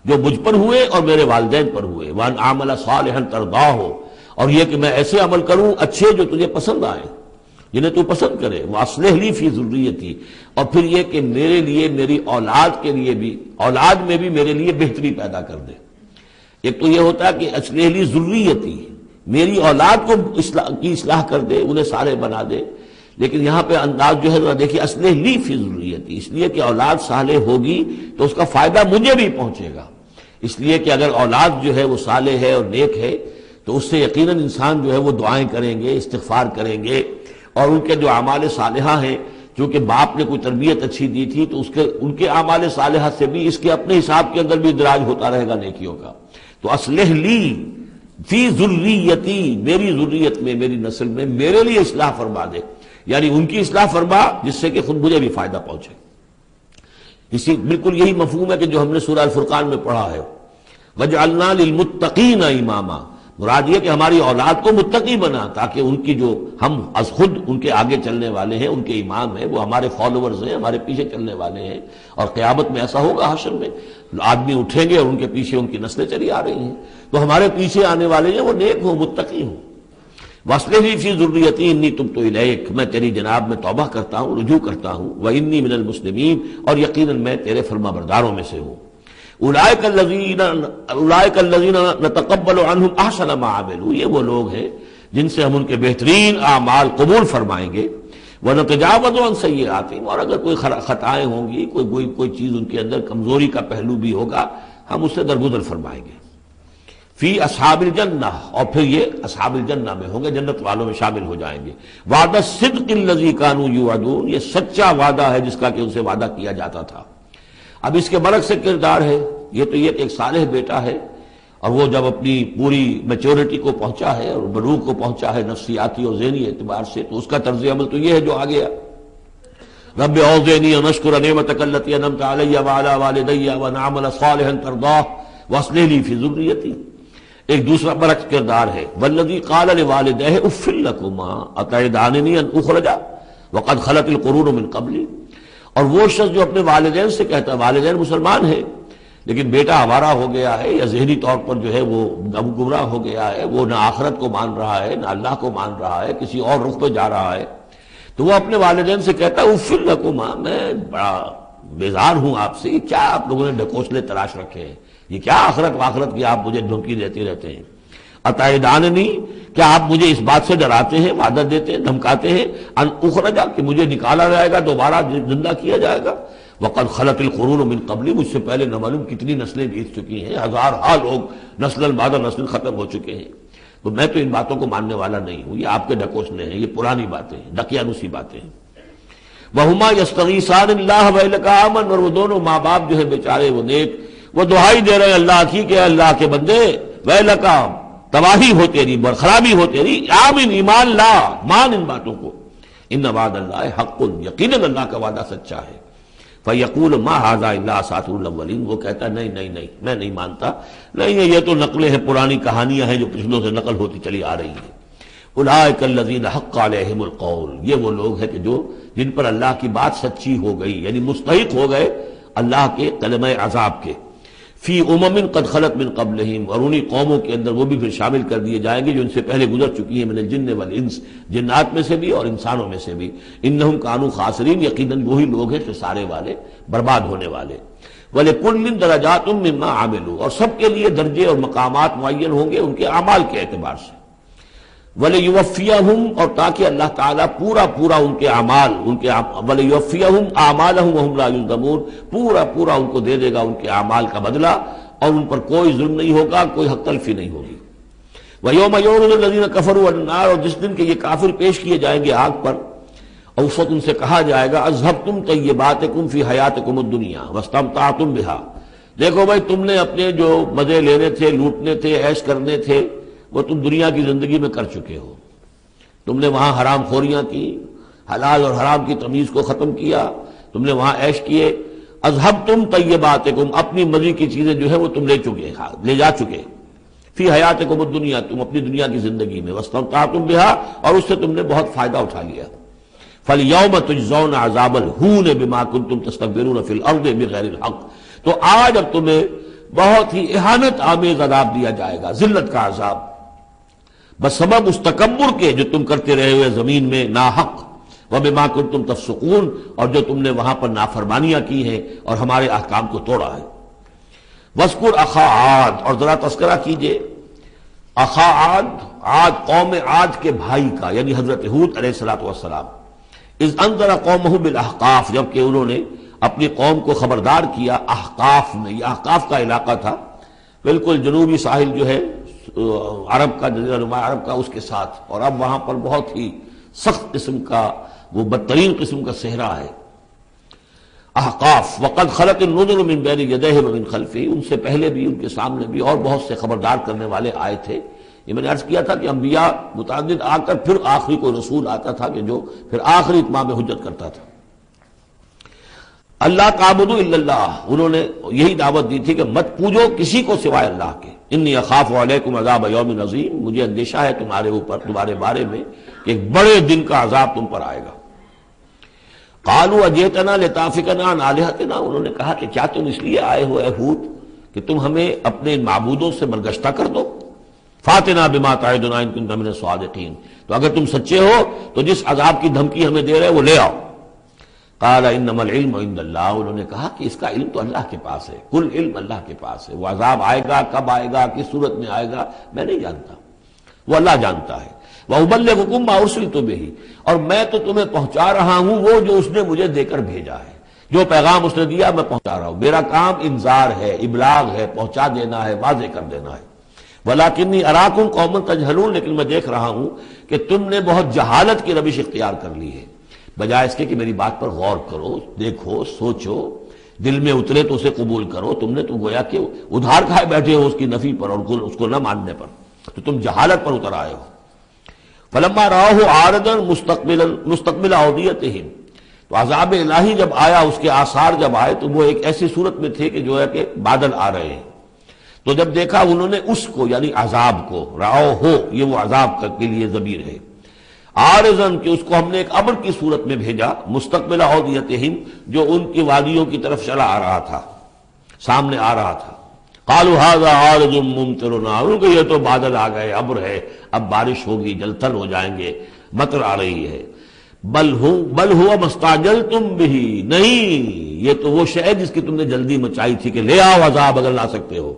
جو مجھ پر ہوئے اور میرے والدین پر ہوئے، وان اعمل صالحا ترضاہ، اور یہ کہ میں ایسے عمل کروں اچھے جو تجھے پسند آئیں، جنہیں تو پسند کرے، واصلح لی فی ذریتی، اور پھر یہ کہ میرے لیے میری اولاد کے لیے بھی، اولاد میں بھی میرے لیے بہتری پیدا کر دے۔ ایک تو یہ ہوتا ہے کہ اصلح لی ذریتی، میری اولاد کو اصلاح کر دے، انہیں صالح بنا دے، لیکن یہاں پہ انداز جو ہے ذرا دیکھیے، اصلح لی فی ذریتی، اس لیے کہ اولاد صالح ہوگی تو اس کا فائدہ مجھے بھی پہنچے گا، اس لیے کہ اگر اولاد جو ہے وہ صالح ہے اور نیک ہے تو اس سے یقیناً انسان جو ہے وہ دعائیں کریں گے، استغفار کریں گے، اور ان کے جو اعمال صالحہ ہیں، چونکہ باپ نے کوئی تربیت اچھی دی تھی تو ان کے اعمال صالحہ سے بھی اس کے اپنے حساب کے اندر بھی ادراج ہوتا رہے گا نیکیوں کا۔ تو اصلح لی فی ذریتی، میری ذریت میں، میری نسل میں میرے لیے اصلاح فرما دے، یعنی ان کی اصلاح فرما جس سے کہ خود مجھے بھی فائدہ پہنچے۔ اسی بالکل یہی مفہوم ہے کہ جو ہم نے سورہ الفرقان میں پڑھا ہے، وَجْعَلْنَا لِلْمُتَّقِينَ إِمَامًا، مراد یہ کہ ہماری اولاد کو متقی بنا، تاکہ ان کی جو ہم از خود ان کے آگے چلنے والے ہیں، ان کے امام ہیں، وہ ہمارے فالوورز ہیں، ہمارے پیچھے چلنے والے ہیں، اور قیامت میں ایسا ہوگا حشر میں آدمی اٹھیں گے اور ان کے پیچھے ان کی نسلیں چلی آ رہی ہیں، تو ہمارے پیچھے آنے والے ہیں وہ نیک ہوں، متقی ہوں۔ وَاصْلِحْ لِي فِي ذُرِّيَّتِي إِنِّي تُبْتُ إِلَيْكَ، میں تیری جناب میں توبہ کرتا ہوں، رجوع کرتا ہوں، وَإِنِّي مِنَ الْمُسْلِمِينَ، اور یقیناً میں تیرے فرما برداروں میں سے ہوں۔ اولئک الذین نتقبل عنہم احسن ما عملوا، یہ وہ لوگ ہیں جن سے ہم ان کے بہترین اعمال قبول فرمائیں گے، ونتجاوز عن سیئاتہم، اور اگر کوئی خطائیں ہوں گی، کوئی چیز ان کے اندر کمزوری کا پہلو بھی ہوگا، ہم اس سے درگزر فرمائیں گے۔ فی اصحاب الجنہ، اور پھر یہ اصحاب الجنہ میں ہوں گے، جنت والوں میں شامل ہو جائیں گے۔ وعد الصدق الذی کانوا یوعدون، یہ سچا وعدہ ہے جس کا کہ ان سے وعدہ کیا جاتا تھا۔ اب اس کے برعکس سے کردار ہے، یہ تو یہ کہ ایک صالح بیٹا ہے، اور وہ جب اپنی پوری میچورٹی کو پہنچا ہے اور بلوغ کو پہنچا ہے نفسیاتی اور ذہنی اعتبار سے، تو اس کا طرز عمل تو یہ ہے جو آ گیا، رب اوزعنی ان اشکر نعمتک التی انعمت علی وعلی والدی وان اعمل صالحا ترضاہ واصلح لی فی ذریتی۔ ایک دوسرا برعکس کردار ہے، والذی قال لوالدیہ اف لکما اتعداننی ان اخرج وقد خلت القرون من قبلی، اور وہ شخص جو اپنے والدین سے کہتا ہے، والدین مسلمان ہیں لیکن بیٹا آوارہ ہو گیا ہے یا ذہنی طور پر جو ہے وہ گمراہ ہو گیا ہے، وہ نہ آخرت کو مان رہا ہے نہ اللہ کو مان رہا ہے، کسی اور رخ پہ جا رہا ہے، تو وہ اپنے والدین سے کہتا ہے اف لکما، میں بڑا بیزار ہوں آپ سے، یہ کیا آپ لوگوں نے ڈھکوسلے تراش رکھے ہیں، یہ کیا آخرت واخرت کی آپ مجھے دھمکی دیتے رہتے ہیں، اتعداننی، کیا آپ مجھے اس بات سے ڈراتے ہیں، وعدہ دیتے ہیں، دھمکاتے ہیں، ان اخرجا، کہ مجھے نکالا جائے گا، دوبارہ زندہ کیا جائے گا، وقد خلت القرون من قبلی، مجھ سے پہلے نہ معلوم کتنی نسلیں بیت چکی ہیں، ہزارہا لوگ نسل بعد نسل ختم ہو چکے ہیں، تو میں تو ان باتوں کو ماننے والا نہیں ہوں، یہ آپ کے ڈھکوسلے ہیں، یہ پرانی باتیں ہیں، دقیانوسی باتیں ہیں۔ وہما یستغیثان اللہ ویلک آمن، اور وہ دونوں ماں باپ جو ہے بیچارے وہ نیک، وہ دعائی دے رہے ہیں اللہ کی کہ اللہ کے بندے، ویلک، تباہی ہو تیری، خرابی ہو تیری، آمن، ایمان لا، مان ان باتوں کو، ان وعد اللہ حق، یقیناً اللہ کا وعدہ سچا ہے۔ فیقول ما ھذا الا اساطیر الاولین، وہ کہتا ہے نہیں نہیں نہیں، میں نہیں مانتا، نہیں یہ تو نقلیں ہیں، پرانی کہانیاں ہیں جو پچھلوں سے نقل ہوتی چلی آ رہی ہیں۔ اولئک الذین حق علیہم القول، یہ وہ لوگ ہیں کہ جن پر اللہ کی بات سچی ہو گئی، یعنی مستحق ہو گئے اللہ کے کلمہ عذاب کے، فی امم قد خلت من قبلہم، اور انہی قوموں کے اندر وہ بھی پھر شامل کر دیے جائیں گے جو ان سے پہلے گزر چکی ہیں، من الجن والانس، جنات میں سے بھی اور انسانوں میں سے بھی، انہم کانوا خاسرین، یقیناً وہی لوگ ہیں خسارے والے، برباد ہونے والے۔ وَلِكُلٍّ دَرَجَاتٌ مِّمَّا عَمِلُوا، اور سب کے لیے درجے اور مقامات معین ہوں گے ان کے اعمال کے اعتبار سے۔ وَلِيُوَفِّيَهُمْ، اور تاکہ اللہ تعالیٰ پورا ان کے اعمال، وَلِيُوَفِّيَهُمْ أَعْمَالَهُمْ وَهُمْ لَا يُظْلَمُونَ، پورا ان کو دے دے گا ان کے اعمال کا بدلہ، اور ان پر کوئی ظلم نہیں ہوگا، کوئی حق تلفی نہیں ہوگی۔ وَيَوْمَ يُعْرَضُ الَّذِينَ كَفَرُوا عَلَى النَّارِ، اور جس دن کہ یہ کافر پیش کیے جائیں گے آگ پر، اور اس وقت ان سے کہا جائے گا اذهبتم طیباتکم فی حیاتکم الدنیا واستمتعتم بها، دیکھو بھائی تم نے اپنے جو مزے لینے تھے، لوٹنے تھے، عیش کرنے تھے، وہ تم دنیا کی زندگی میں کر چکے ہو۔ تم نے وہاں حرام خوریاں کی، حلال اور حرام کی تمیز کو ختم کیا، تم نے وہاں عیش کیے۔ اذهبتم طیباتکم، اپنی مزے کی چیزیں جو ہے وہ تم لے جا چکے، فی حیاتکم الدنیا، تم اپنی دنیا کی زندگی میں، واستمتعتم بها، اور اس سے تم نے بہت فائدہ اٹھا لیا۔ فَالْيَوْمَ تُجْزَوْنَ عَذَابَ الْهُونِ بِمَا كُنتُمْ تَسْتَكْبِرُونَ فِي الْأَرْضِ بِغَيْرِ الْحَقِّ، تو آج اب تمہیں بہت ہی اہانت آمیز عذاب دیا جائے گا، ذلت کا عذاب، بسبب اس تکبر کے جو تم کرتے رہے ہوئے زمین میں ناحق، وَبِمَا كُنتُمْ تَفْسُقُونَ، اور جو تم نے وہاں پر نافرمانیاں کی ہیں اور ہمارے احکام کو توڑا ہے۔ وَاذْكُرْ أَخَا عَادٍ، اور ذرا تذکرہ کیجئے اخا عاد، عاد قوم عاد کے بھائی کا، یعنی حضرت ہود علیہ السلام، اذ انذر قومہ بالاحقاف، جبکہ انہوں نے اپنی قوم کو خبردار کیا احقاف میں۔ یہ احقاف کا علاقہ تھا، بالکل جنوبی ساحل جو ہے عرب کا، جزیرہ نما عرب کا، اس کے ساتھ، اور اب وہاں پر بہت ہی سخت قسم کا، وہ بدترین قسم کا صحرا ہے احقاف۔ وقد خلت النذر من بین یدیہ ومن خلفہ، ان سے پہلے بھی، ان کے سامنے بھی اور بہت سے خبردار کرنے والے آئے تھے۔ یہ میں نے عرض کیا تھا کہ انبیاء متعدد آ کر پھر آخری کوئی رسول آتا تھا کہ جو پھر آخری اتمام حجت کرتا تھا۔ اللہ تعبدوا الا اللہ، انہوں نے یہی دعوت دی تھی کہ مت پوجو کسی کو سوائے اللہ کے۔ انی اخاف علیکم عذاب یوم عظیم، مجھے اندیشہ ہے تمہارے اوپر، تمہارے بارے میں کہ ایک بڑے دن کا عذاب تم پر آئے گا۔ قالوا اجئتنا لتافکنا عن آلہتنا، انہوں نے کہا کہ کیا تم اس لیے آئے ہو اے ہود کہ تم ہمیں اپنے معبودوں سے برگشتہ کر دو؟ فاتنا بما تعدنا ان کنت من الصادقین، تو اگر تم سچے ہو تو جس عذاب کی دھمکی ہمیں دے رہے وہ لے آؤ۔ قال انما العلم عند اللہ، انہوں نے کہا کہ اس کا علم تو اللہ کے پاس ہے، کل علم اللہ کے پاس ہے، وہ عذاب آئے گا، کب آئے گا، کس صورت میں آئے گا، میں نہیں جانتا، وہ اللہ جانتا ہے۔ وَأُبَلِّغُكُم مَّا أُرْسِلْتُ بِهِ، اور میں تو تمہیں پہنچا رہا ہوں وہ جو اس نے مجھے دے کر بھیجا ہے، جو پیغام اس نے دیا میں پہنچا رہا ہوں، میرا کام انذار ہے، ابلاغ ہے، پہنچا دینا ہے، واضح کر دینا ہے۔ وَلَٰكِنِّي أَرَاكُمْ قَوْمًا تَجْهَلُونَ، لیکن میں دیکھ رہا ہوں کہ تم نے بہت جہالت کی روش اختیار کر لی ہے، بجائے اس کے کہ میری بات پر غور کرو، دیکھو، سوچو، دل میں اترے تو اسے قبول کرو، تم نے تو گویا کہ ادھار کھائے بیٹھے ہو اس کی نفی پر اور اس کو نہ ماننے پر، تو تم جہالت پر اتر آئے ہو۔ فلما رآہ عارضا مستقبل اودیتہم، تو عذاب الہی جب آیا، اس کے آثار جب آئے تو وہ ایک ایسی صورت میں تھے کہ جو ہے کہ بادل آ رہے ہیں، تو جب دیکھا انہوں نے اس کو، یعنی عذاب کو، رآہ ہو، یہ وہ عذاب کے لیے ضمیر ہے، عارضا کہ اس کو ہم نے ایک امر کی صورت میں بھیجا، مستقبل اودیتہم، جو ان کی وادیوں کی طرف چلا آ رہا تھا، سامنے آ رہا تھا۔ قالوا هذا عارض ممطرنا، ان کو یہ تو بادل آ گئے، ابر ہے، اب بارش ہوگی، جلتھل ہو جائیں گے، مطر آ رہی ہے۔ بل هو ما استعجلتم به، نہیں، یہ تو وہ شے جس کی تم نے جلدی مچائی تھی کہ لے آؤ عذاب اگر لا سکتے ہو۔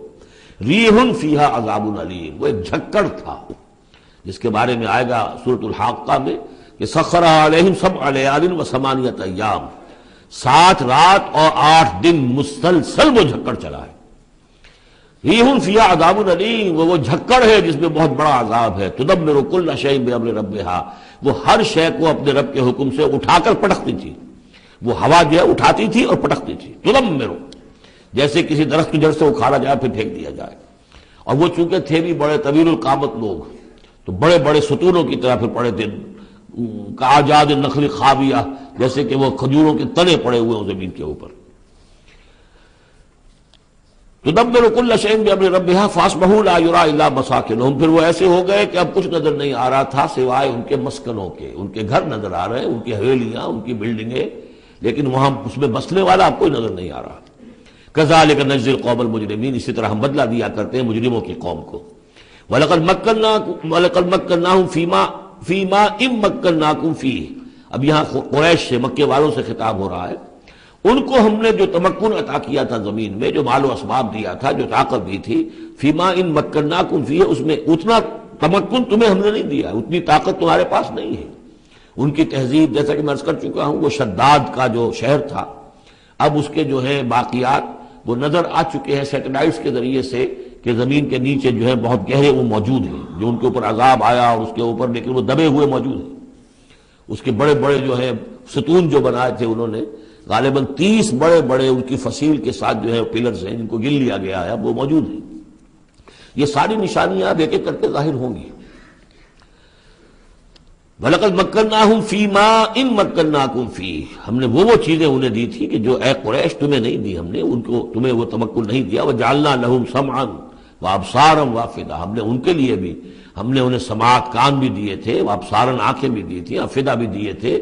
ریح فیہا عذاب علیم، وہ ایک جھکڑ تھا جس کے بارے میں آئے گا سورۃ الحاقہ میں کہ سخر علیہم 7 لیال و 8 ایام، 7 رات اور 8 دن مسلسل وہ جھکڑ چلا ہے۔ ریح فیہا عذاب علیم، وہ جھکڑ ہے جس میں بہت بڑا عذاب ہے۔ تدمر کل شیء بامر ربھا، وہ ہر شے کو اپنے رب کے حکم سے اٹھا کر پٹکتی تھی، وہ ہوا جو ہے اٹھاتی تھی اور پٹکتی تھی۔ تدمر، جیسے کسی درخت کی جڑ سے اکھاڑا جائے پھر پھینک دیا جائے، اور وہ چونکہ تھے بھی بڑے طویل القامت لوگ، تو بڑے بڑے ستونوں کی طرح پھر پڑے تھے، کاجاد النخل خاویہ، جیسے کہ وہ کھجوروں کے تنے پڑے ہوئے ہیں زمین کے اوپر۔ تدبر کل شیء بامر ربھا فاصبحوا لا یری الا مساکنہم، پھر وہ ایسے ہو گئے کہ اب کچھ نظر نہیں آ رہا تھا سوائے ان کے مسکنوں کے، ان کے گھر نظر آ رہے ہیں، ان کی حویلیاں، ان کی بلڈنگیں، لیکن وہاں اس میں بسنے والا اب کوئی نظر نہیں آ رہا۔ کذالک نجزی القوم المجرمین، اسی طرح ہم بدلہ دیا کرتے ہیں مجرموں کی قوم کو۔ وَلَقَدْ مَكَّنَّاهُمْ فِي مَا إِن مَّكَّنَّاكُمْ فِيهِ، اب یہاں قریش سے، مکے والوں سے خطاب ہو رہا ہے، ان کو ہم نے جو تمکن عطا کیا تھا زمین میں، جو مال و اسباب دیا تھا، جو طاقت دی تھی، فِي مَا إِن مَّكَّنَّاكُمْ فِيهِ، اس میں اتنا تمکن تمہیں ہم نے نہیں دیا، اتنی طاقت تمہارے پاس نہیں ہے۔ ان کی تہذیب، جیسا کہ میں عرض کر چکا ہوں، وہ شداد کا جو شہر تھا، اب اس کے جو ہے باقیات وہ نظر آ چکے ہیں سیٹلائٹس کے ذریعے سے کہ زمین کے نیچے جو ہے بہت گہرے وہ موجود ہیں، جو ان کے اوپر عذاب آیا اور اس کے اوپر لیکن وہ دبے ہوئے موجود ہیں۔ اس کے بڑے بڑے جو ہیں ستون جو بنائے تھے انہوں نے، غالباً 30 بڑے بڑے ان کی فصیل کے ساتھ جو ہے پلرز ہیں جن کو گن لیا گیا ہے، وہ موجود ہیں۔ یہ ساری نشانیاں اب ایک ایک کر کے ظاہر ہوں گی۔ وَلَقَدْ مَكَّنَّاهُمْ فِي مَاءٍ مَكَّنَّاكُمْ فِيهِ، ہم نے وہ چیزیں انہیں دی تھی کہ جو اے قریش تمہیں نہیں دی، ہم نے ان کو تمہیں وہ تمکن نہیں دیا۔ وَجَعَلْنَا لَهُمْ سَمْعًا وَأَبْصَارًا وَأَفْئِدَةً، ہم نے ان کے لیے بھی ہم نے انہیں سماعت کان بھی دیے تھے، وابصارن آنکھیں بھی دی تھی، افئدہ بھی دیے تھے،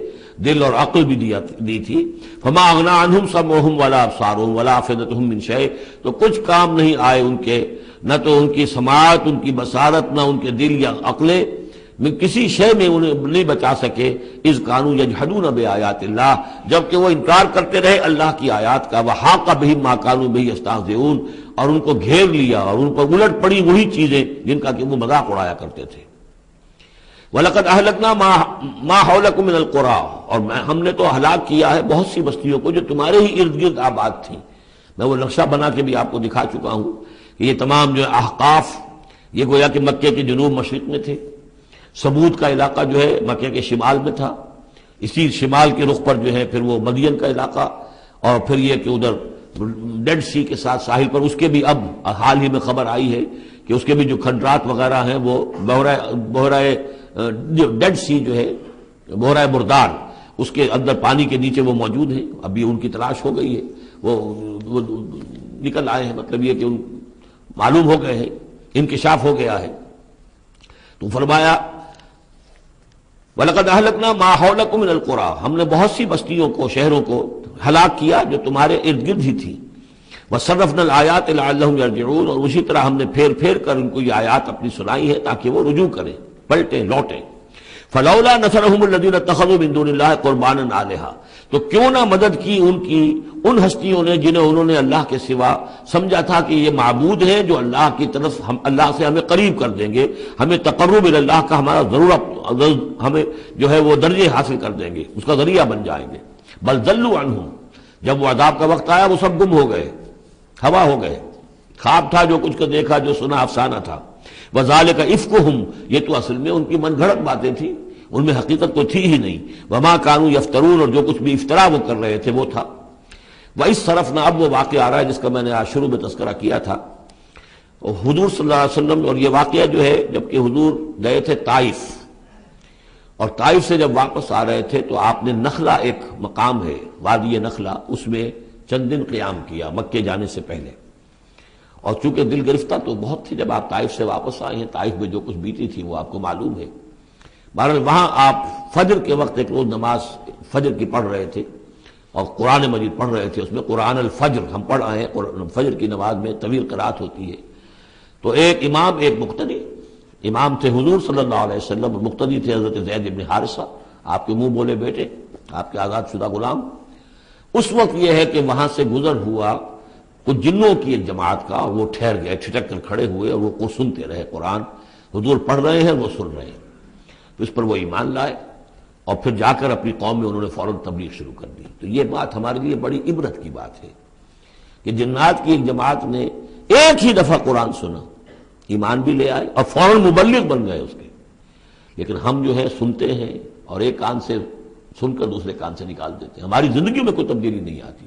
دل اور عقل بھی دی تھی۔ فما اغنی عنہم سمعہم ولا ابصارہم ولا افئدتہم من شیء، تو کچھ کام نہیں آئے ان کے، نہ تو ان کی سماعت، ان کی بصارت، نہ ان کے دل یا عقلیں میں کسی شے میں انہیں نہیں بچا سکے۔ اذ کانوا یجحدون بآیات اللہ، جبکہ وہ انکار کرتے رہے اللہ کی آیات کا۔ وحاق بہم ما کانوا بہ یستہزئون، اور ان کو گھیر لیا اور ان پر الٹ پڑی وہی چیزیں جن کا کہ وہ مذاق اڑایا کرتے تھے۔ وَلَقَدْ أَهْلَكْنَا مَا حَوْلَكُم مِّنَ الْقُرَىٰ، اور ہم نے تو ہلاک کیا ہے بہت سی بستیوں کو جو تمہارے ہی ارد گرد آباد تھیں۔ میں وہ نقشہ بنا کے بھی آپ کو دکھا چکا ہوں کہ یہ تمام جو احقاف یہ گویا کہ مکے کے جنوب مشرق میں تھے، سمود کا علاقہ جو ہے مکے کے شمال میں تھا، اسی شمال کے رخ پر جو ہے پھر وہ مدین کا علاقہ، اور پھر یہ کہ ادھر ڈیڈ سی کے ساتھ ساحل پر اس کے بھی اب حال ہی میں خبر آئی ہے کہ اس کے بھی جو کھنڈرات وغیرہ ہیں وہ بحرۂ ڈیڈ سی جو ہے بحرۂ مردار، اس کے اندر پانی کے نیچے وہ موجود ہیں۔ ابھی ان کی تلاش ہو گئی ہے، وہ نکل آئے ہیں، مطلب یہ کہ ان معلوم ہو گئے ہیں، انکشاف ہو گیا ہے۔ تو فرمایا وَلَقَدْ أَهْلَكْنَا مَا حَوْلَكُم مِّنَ الْقُرَىٰ، ہم نے بہت سی بستیوں کو، شہروں کو ہلاک کیا جو تمہارے ارد گرد ہی تھی۔ وَصَرَّفْنَا الْآيَاتِ لَعَلَّهُمْ يَرْجِعُونَ، اور اسی طرح ہم نے پھیر پھیر کر ان کو یہ آیات اپنی سنائی ہے تاکہ وہ رجوع کریں، پلٹیں، لوٹیں۔ فَلَوْلَا نَصَرَهُمُ الَّذِينَ اتَّخَذُوا مِن دُونِ اللَّهِ قُرْبَانًا آلِهَةً، تو کیوں نہ مدد کی ان ہستیوں نے جنہیں انہوں نے اللہ کے سوا سمجھا تھا کہ یہ معبود ہیں جو اللہ کی طرف ہم اللہ سے ہمیں قریب کر دیں گے، ہمیں تقرب اللہ کا ہمارا ضرورت ہمیں جو ہے وہ درجے حاصل کر دیں گے، اس کا ذریعہ بن جائیں گے۔ بل ضلوا عنہم، جب وہ عذاب کا وقت آیا وہ سب گم ہو گئے، ہوا ہو گئے، خواب تھا جو کچھ کا دیکھا، جو سنا افسانہ تھا۔ وذالک افکہم، یہ تو اصل میں ان کی من گھڑت باتیں تھیں، ان میں حقیقت تو تھی ہی نہیں۔ وما کانوا یفترون، اور جو کچھ بھی افطرا وہ کر رہے تھے وہ تھا۔ وَإِذْ صَرَفْنَا، اب وہ واقعہ آ رہا ہے جس کا میں نے آج شروع میں تذکرہ کیا تھا۔ اور حضور صلی اللہ علیہ وسلم، اور یہ واقعہ جو ہے جبکہ حضور گئے تھے طائف، اور طائف سے جب واپس آ رہے تھے تو آپ نے نخلا، ایک مقام ہے وادی نخلا، اس میں چند دن قیام کیا مکے جانے سے پہلے۔ اور چونکہ دل گرفتہ تو بہت تھی جب آپ طائف سے واپس آئے ہیں، طائف میں جو کچھ بیتی تھی وہ آپ کو معلوم ہے۔ بہرحال وہاں آپ فجر کے وقت ایک روز نماز فجر کی پڑھ رہے تھے اور قرآن مجید پڑھ رہے تھے، اس میں قرآن الفجر ہم پڑھ رہے ہیں، فجر کی نماز میں طویل قرات ہوتی ہے۔ تو ایک امام، ایک مقتدی، امام تھے حضور صلی اللہ علیہ وسلم، اور مقتدی تھے حضرت زید بن حارثہ، آپ کے منہ بولے بیٹے، آپ کے آزاد شدہ غلام۔ اس وقت یہ ہے کہ وہاں سے گزر ہوا کچھ جنوں کی ایک جماعت کا، اور وہ ٹھہر گئے، ٹھٹک کر کھڑے ہوئے، اور وہ سنتے رہے قرآن، حضور پڑھ رہے ہیں وہ سن رہے ہیں۔ تو اس پر وہ ایمان لائے، اور پھر جا کر اپنی قوم میں انہوں نے فوراً تبلیغ شروع کر دی۔ تو یہ بات ہمارے لیے بڑی عبرت کی بات ہے کہ جنات کی ایک جماعت نے ایک ہی دفعہ قرآن سنا، ایمان بھی لے آئے اور فوراً مبلغ بن گئے اس کے۔ لیکن ہم جو ہے سنتے ہیں اور ایک کان سے سن کر دوسرے کان سے نکال دیتے ہیں، ہماری زندگیوں میں کوئی تبدیلی نہیں آتی۔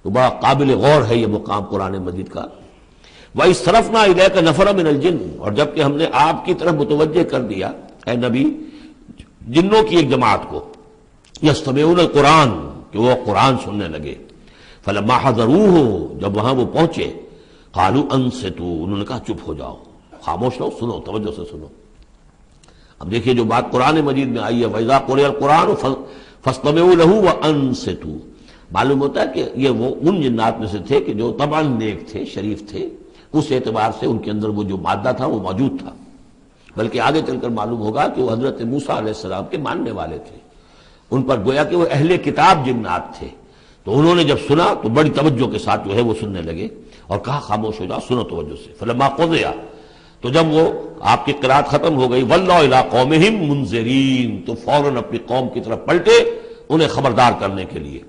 تو بڑا قابل غور ہے یہ مقام قرآن مجید کا۔ وَإِذْ صَرَفْنَا إِلَيْكَ نَفَرًا مِنَ الْجِنِّ، اور جبکہ ہم نے آپ کی طرف متوجہ کر دیا اے نبی جنوں کی ایک جماعت کو، یستمعون القرآن، کہ وہ قرآن سننے لگے۔ فلما حضروہ، جب وہاں وہ پہنچے، قالوا انصتوا، انہوں نے کہا چپ ہو جاؤ، خاموش رہو، سنو، توجہ سے سنو۔ اب دیکھیے جو بات قرآن مجید میں آئی ہے، وَإِذَا قُرِئَ الْقُرْآنُ فَاسْتَمِعُوا لَهُ وَأَنصِتُوا، معلوم ہوتا ہے کہ یہ وہ ان جنات میں سے تھے کہ جو طبعاً نیک تھے، شریف تھے، اس اعتبار سے ان کے اندر وہ جو مادہ تھا وہ موجود تھا، بلکہ آگے چل کر معلوم ہوگا کہ وہ حضرت موسیٰ علیہ السلام کے ماننے والے تھے، ان پر گویا کہ وہ اہل کتاب جنات تھے۔ تو انہوں نے جب سنا تو بڑی توجہ کے ساتھ جو ہے وہ سننے لگے، اور کہا خاموش ہو جاؤ، سنو توجہ سے۔ فلما قضی، تو جب وہ آپ کی قرات ختم ہو گئی، ولوا الی قومہم منذرین، تو فوراً اپنی قوم کی طرف پلٹے انہیں خبردار کرنے کے لیے۔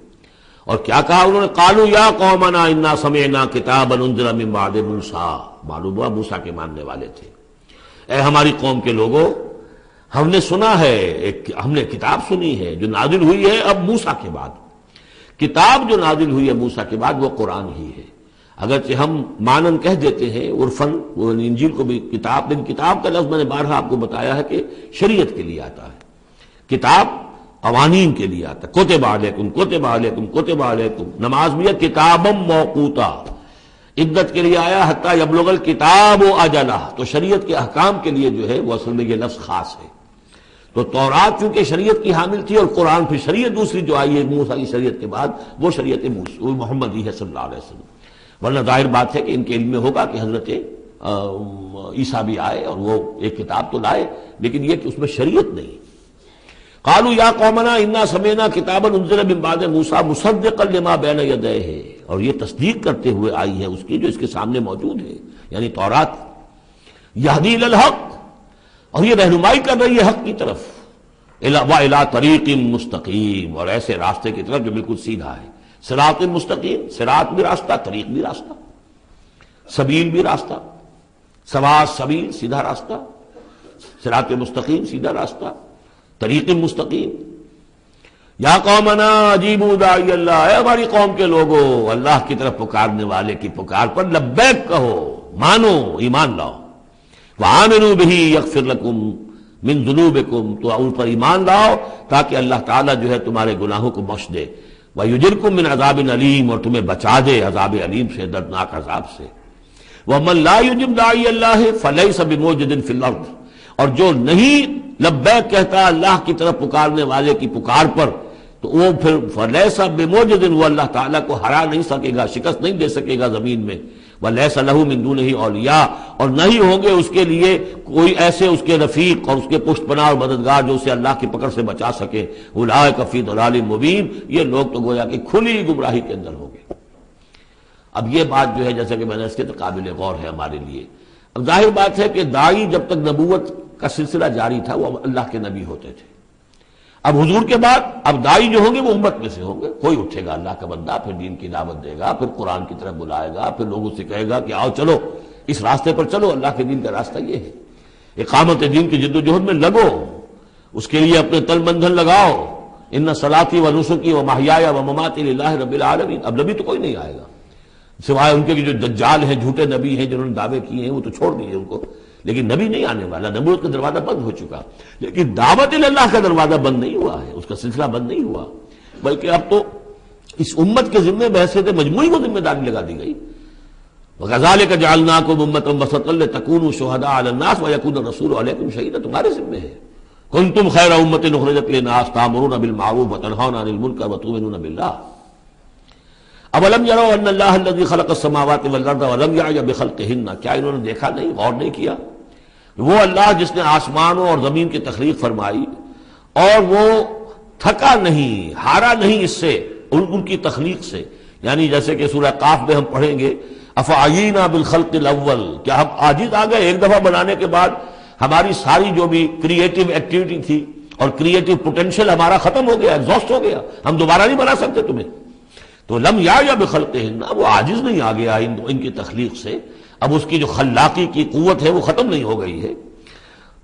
اور کیا کہا انہوں نے؟ قالوا یا قومنا انا سمعنا کتابا انزل من بعد موسیٰ، معلوم ہوا موسیٰ کے ماننے والے تھے. اے ہماری قوم کے لوگوں، ہم نے سنا ہے، ہم نے کتاب سنی ہے جو نازل ہوئی ہے اب موسیٰ کے بعد. کتاب جو نازل ہوئی ہے موسیٰ کے بعد وہ قرآن ہی ہے. اگرچہ ہم مانن کہہ دیتے ہیں عرفن، وہ انجیل کو بھی کتاب، لیکن کتاب کا لفظ میں نے بارہا آپ کو بتایا ہے کہ شریعت کے لیے آتا ہے. کتاب قوانین کے لیے آتا ہے. کتب علیکم کتب علیکم کتب علیکم. نماز بھی ہے کتابا موقوتا، عدت کے لیے آیا حتی یبلغ الکتاب اجلہ. تو شریعت کے احکام کے لیے جو ہے وہ اصل میں یہ لفظ خاص ہے. تو تورات چونکہ شریعت کی حامل تھی اور قرآن پھر شریعت دوسری جو آئی ہے موسیٰ کی شریعت کے بعد وہ شریعت محمدی ہے صلی اللہ علیہ وسلم. ورنہ ظاہر بات ہے کہ ان کے علم میں ہوگا کہ حضرت عیسیٰ بھی آئے اور وہ ایک کتاب تو لائے، لیکن یہ کہ اس میں شریعت نہیں. قالوا یا قومنا انا سمعنا کتابا انزل من بعد موسیٰ مصدقا لما بین یدیہ، اور یہ تصدیق کرتے ہوئے آئی ہے اس کی جو اس کے سامنے موجود ہے، یعنی تورات. یہدی الی الحق، اور یہ رہنمائی کر رہی ہے حق کی طرف. وَإِلَىٰ طَرِیقٍ مُسْتَقِیم، اور ایسے راستے کی طرف جو بالکل سیدھا ہے. صراط مستقیم، صراط بھی راستہ، طریق بھی راستہ، سبیل بھی راستہ، سواء سبیل سیدھا راستہ، صراط مستقیم سیدھا راستہ، طریق مستقیم. یا قومنا اجیبوا داعی اللہ، اے ہماری قوم کے لوگوں، اللہ کی طرف پکارنے والے کی پکار پر لبیک کہو، مانو، ایمان لاؤ. وآمنوا بہ یغفر لکم من ذنوبکم، تو ان پر ایمان لاؤ تاکہ اللہ تعالیٰ جو ہے تمہارے گناہوں کو بخش دے. وَيُجِرْكُم مِّنْ عَذَابٍ عَلِيمٍ، اور تمہیں بچا دے عذاب علیم سے، دردناک عذاب سے. وَمَن لَّا يُجِبْ دَاعِيَ اللَّهِ فَلَيْسَ بِمُعْجِزٍ فِي الْأَرْضِ، اور جو نہیں لبیک کہتا اللہ کی طرف پکارنے والے کی پکار پر، تو وہ پھر فَلَيْسَ بِمُعْجِزٍ، وہ اللہ تعالیٰ کو ہرا نہیں سکے گا، شکست نہیں دے سکے گا زمین میں. وَلَيْسَ لَهُ مِن دُونِهِ أَوْلِيَاء، اور نہیں ہوں گے اس کے لیے کوئی ایسے اس کے رفیق اور اس کے پشت پناہ اور مددگار جو اسے اللہ کی پکڑ سے بچا سکے. أُولَٰئِكَ فِي ضَلَالٍ مُّبِينٍ، یہ لوگ تو گویا کہ کھلی گمراہی کے اندر ہوں گے. اب یہ بات جو ہے جیسا کہ میں نے اس کے تو قابل غور ہے ہمارے لیے. اب ظاہر بات ہے کہ داعی جب تک نبوت کا سلسلہ جاری تھا وہ اللہ کے نبی ہوتے تھے. اب حضور کے بعد اب داعی جو ہوں گے وہ امت میں سے ہوں گے. کوئی اٹھے گا اللہ کا بندہ، پھر دین کی دعوت دے گا، پھر قرآن کی طرف بلائے گا، پھر لوگوں سے کہے گا کہ آؤ چلو اس راستے پر چلو، اللہ کے دین کا راستہ یہ ہے. اقامت دین کی جد و جہد میں لگو، اس کے لیے اپنے تن بندھن لگاؤ. ان صلاتی و نسکی و محیایا و مماتی للہ رب العالمین. اب نبی تو کوئی نہیں آئے گا سوائے ان کے جو دجال ہیں، جھوٹے نبی ہیں جنہوں نے دعوے کیے ہیں، وہ تو چھوڑ دیجیے ان کو. لیکن نبی نہیں آنے والا، نبوت کا دروازہ بند ہو چکا. لیکن دعوت اللہ کا دروازہ بند نہیں ہوا ہے، اس کا سلسلہ بند نہیں ہوا، بلکہ اب تو اس امت کے ذمے بحثیت مجموعی کو ذمہ داری لگا دی گئی. وَكَذَلِكَ جَعَلْنَاكُمْ أُمَّةً وَسَطًا لِتَكُونُوا شُهَدَاءَ عَلَى النَّاسِ وَيَكُونَ الرَّسُولُ عَلَيْكُمْ شَهِيدًا. تمہارے ذمے ہے. كُنتُمْ خَيْرَ أُمَّةٍ أُخْرِجَتْ لِلنَّاسِ تَأْمُرُونَ بِالْمَعْرُوفِ وَتَنْهَوْنَ عَنِ الْمُنكَرِ وَتُؤْمِنُونَ بِاللَّهِ. أَوَلَمْ يَرَوْا أَنَّ اللَّهَ الَّذِي خَلَقَ السَّمَاوَاتِ وَالْأَرْضَ وَلَمْ يَعْيَ بِخَلْقِهِنَّ، کیا انہوں نے دیکھا نہیں، غور نہیں کیا؟ وہ اللہ جس نے آسمانوں اور زمین کی تخلیق فرمائی اور وہ تھکا نہیں، ہارا نہیں اس سے، ان کی تخلیق سے. یعنی جیسے کہ سورہ قاف میں ہم پڑھیں گے افعینا بالخلق الاول، کیا ہم عاجز آ گئے ایک دفعہ بنانے کے بعد؟ ہماری ساری جو بھی کریٹو ایکٹیویٹی تھی اور کریٹو پوٹینشیل ہمارا ختم ہو گیا، ایگزاسٹ ہو گیا، ہم دوبارہ نہیں بنا سکتے تمہیں. تو لم یا بخلقہن، وہ عاجز نہیں آ گیا ان کی تخلیق سے. اب اس کی جو خلاقی کی قوت ہے وہ ختم نہیں ہو گئی ہے.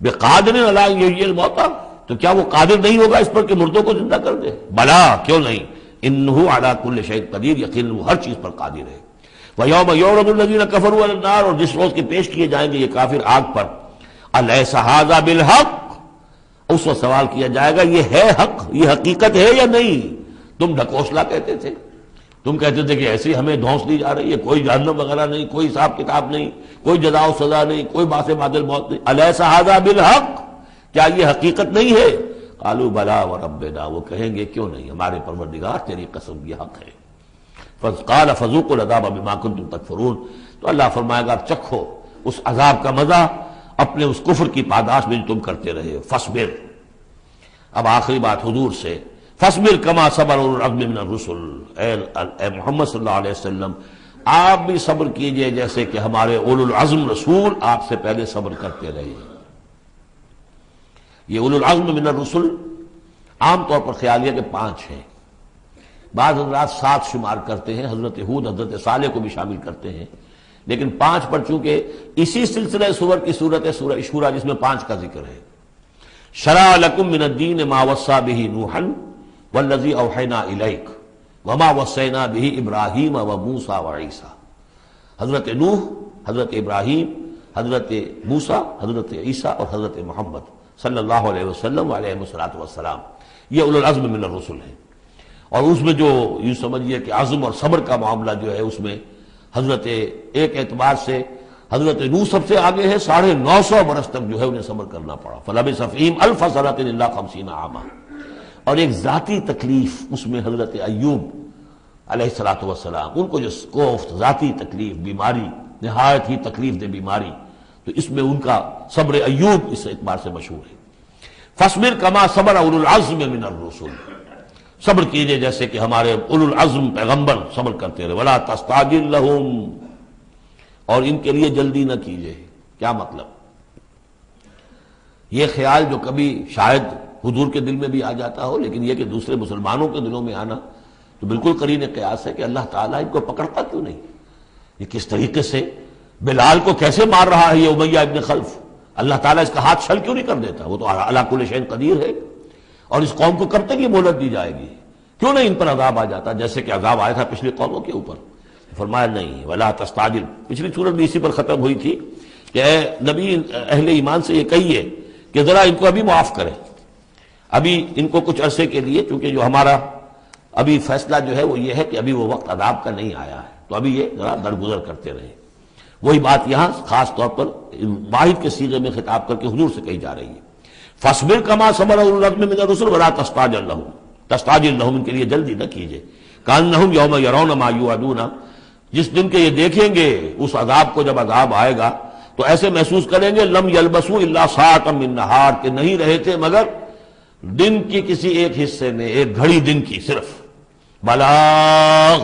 بقادر علی ان یحیی الموتى، تو کیا وہ قادر نہیں ہوگا اس پر کہ مردوں کو زندہ کر دے؟ بلا، کیوں نہیں، انہ علی کل شیء قدیر، یقیناً وہ ہر چیز پر قادر ہے. ویوم یعرض الذین کفروا علی النار، اور جس روز کے پیش کیے جائیں گے یہ کافر آگ پر، الیس ھذا بالحق، اس وقت سوال کیا جائے گا یہ ہے حق، یہ حقیقت ہے یا نہیں؟ تم ڈھکوسلا کہتے تھے، تم کہتے تھے کہ ایسی ہمیں دھونس دی جا رہی ہے، کوئی جہنم وغیرہ نہیں، کوئی حساب کتاب نہیں، کوئی جزا و سزا نہیں، کوئی باس بادل موت نہیں. الیس ھذا بالحق، کیا یہ حقیقت نہیں ہے؟ قالوا بلا وربنا، وہ کہیں گے کیوں نہیں، ہمارے پروردگار تیری قسم یہ حق ہے. قال فذوقوا العذاب بما كنتم تکفرون، تو اللہ فرمائے گا اب چکھو اس عذاب کا مزہ اپنے اس کفر کی پاداش میں جو تم کرتے رہے. فاصبر، اب آخری بات حضور سے، فاصبر کما صبر اولو العزم من الرسل، اے محمد صلی اللہ علیہ وسلم آپ بھی صبر کیجئے جیسے کہ ہمارے اولو العزم رسول آپ سے پہلے صبر کرتے رہے. یہ اولو العزم من الرسل عام طور پر خیال ہے کہ 5 ہیں، بعض حضرات 7 شمار کرتے ہیں، حضرت ہود حضرت صالح کو بھی شامل کرتے ہیں، لیکن 5 پر چونکہ اسی سلسلہ سور کی صورت ہے سورہ شورى جس میں 5 کا ذکر ہے۔ شرع لکم من الدین ما وصى به نوحا والذی اوحینا الیک وما وصینا به ابراہیم وموسیٰ وعیسیٰ۔ حضرت نوح، حضرت ابراہیم، حضرت موسیٰ، حضرت عیسیٰ اور حضرت محمد صلی اللہ علیہ وسلم علیہ السلام، یہ اولو العزم من الرسل ہیں۔ اور اس میں جو یوں سمجھیے کہ عزم اور صبر کا معاملہ جو ہے اس میں حضرت ایک اعتبار سے حضرت نوح سب سے آگے ہے، 950 برس تک جو ہے انہیں صبر کرنا پڑا، فلبث فیہم 1000 سنۃ الا 50 عاما۔ اور ایک ذاتی تکلیف اس میں حضرت ایوب علیہ السلام، ان کو جو کوفت ذاتی تکلیف، بیماری، نہایت ہی تکلیف دہ بیماری، تو اس میں ان کا صبر ایوب اس اعتبار سے مشہور ہے۔ فاصبر کما صبر اولو العزم من الرسل، صبر کیجئے جیسے کہ ہمارے اولو العزم پیغمبر صبر کرتے رہے۔ ولا تستعجل لهم، اور ان کے لیے جلدی نہ کیجئے۔ کیا مطلب؟ یہ خیال جو کبھی شاید حضور کے دل میں بھی آ جاتا ہو، لیکن یہ کہ دوسرے مسلمانوں کے دلوں میں آنا تو بالکل قرین قیاس ہے کہ اللہ تعالیٰ ان کو پکڑتا کیوں نہیں؟ یہ کس طریقے سے بلال کو کیسے مار رہا ہے یہ امیہ ابن خلف، اللہ تعالیٰ اس کا ہاتھ چھل کیوں نہیں کر دیتا؟ وہ تو علی کل شیء قدیر ہے۔ اور اس قوم کو کب تک یہ مہلت دی جائے گی؟ کیوں نہیں ان پر عذاب آ جاتا جیسے کہ عذاب آیا تھا پچھلی قوموں کے اوپر؟ فرمایا نہیں، ولا تستعجل۔ پچھلی سورت بھی اسی پر ختم ہوئی تھی کہ اے نبی اہل ایمان سے یہ کہیے کہ ذرا ان کو ابھی معاف کریں، ابھی ان کو کچھ عرصے کے لیے، چونکہ جو ہمارا ابھی فیصلہ جو ہے وہ یہ ہے کہ ابھی وہ وقت عذاب کا نہیں آیا ہے، تو ابھی یہ ذرا درگزر کرتے رہیں۔ وہی بات یہاں خاص طور پر واحد کے صیغے میں خطاب کر کے حضور سے کہی جا رہی ہے۔ فاصبر کما صبر اولو العزم من الرسل ولا تستعجل لهم، ان کے لیے جلدی نہ کیجیے۔ کانہم یوم یرون ما یوعدون، جس دن کے یہ دیکھیں گے اس عذاب کو، جب عذاب آئے گا تو ایسے محسوس کریں گے لم یلبسوا الا ساعۃ من نہار، کہ نہیں رہے تھے مگر دن کی کسی ایک حصے میں، ایک گھڑی دن کی صرف۔ بلاغ،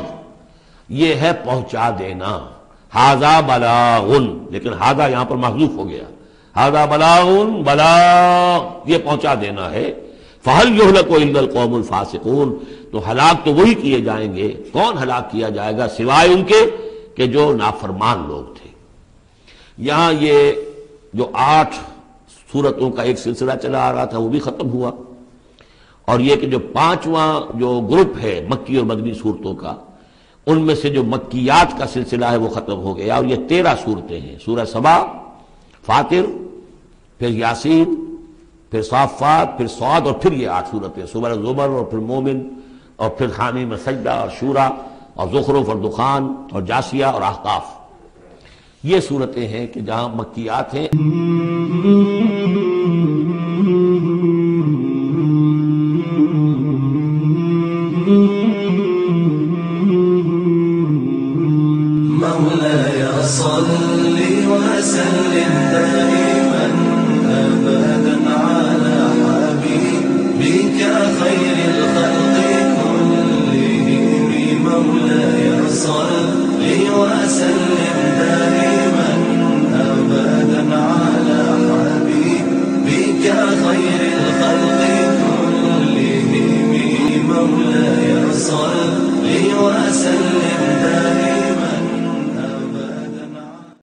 یہ ہے پہنچا دینا، ھذا بلاغ، لیکن ھذا یہاں پر محذوف ہو گیا، ھذا بلاغ، بلاغ یہ پہنچا دینا ہے۔ فہل یہلک الا القوم الفاسقون، تو ہلاک تو وہی کیے جائیں گے، کون ہلاک کیا جائے گا سوائے ان کے کہ جو نافرمان لوگ تھے۔ یہاں یہ جو 8 سورتوں کا ایک سلسلہ چلا آ رہا تھا وہ بھی ختم ہوا، اور یہ کہ جو 5واں جو گروپ ہے مکی اور مدنی صورتوں کا، ان میں سے جو مکیات کا سلسلہ ہے وہ ختم ہو گیا، اور یہ 13 صورتیں ہیں، سورہ سبا، فاطر، پھر یاسین، پھر صافات، پھر صاد، اور پھر یہ 8 صورتیں، سورہ زمر، اور پھر مومن، اور پھر حامیم سجدہ اور شورا اور زخرف اور دخان اور جاسیہ اور احقاف۔ یہ صورتیں ہیں کہ جہاں مکیات ہیں۔ مولاي صل وسلم دائما أبدا على حبيبك خير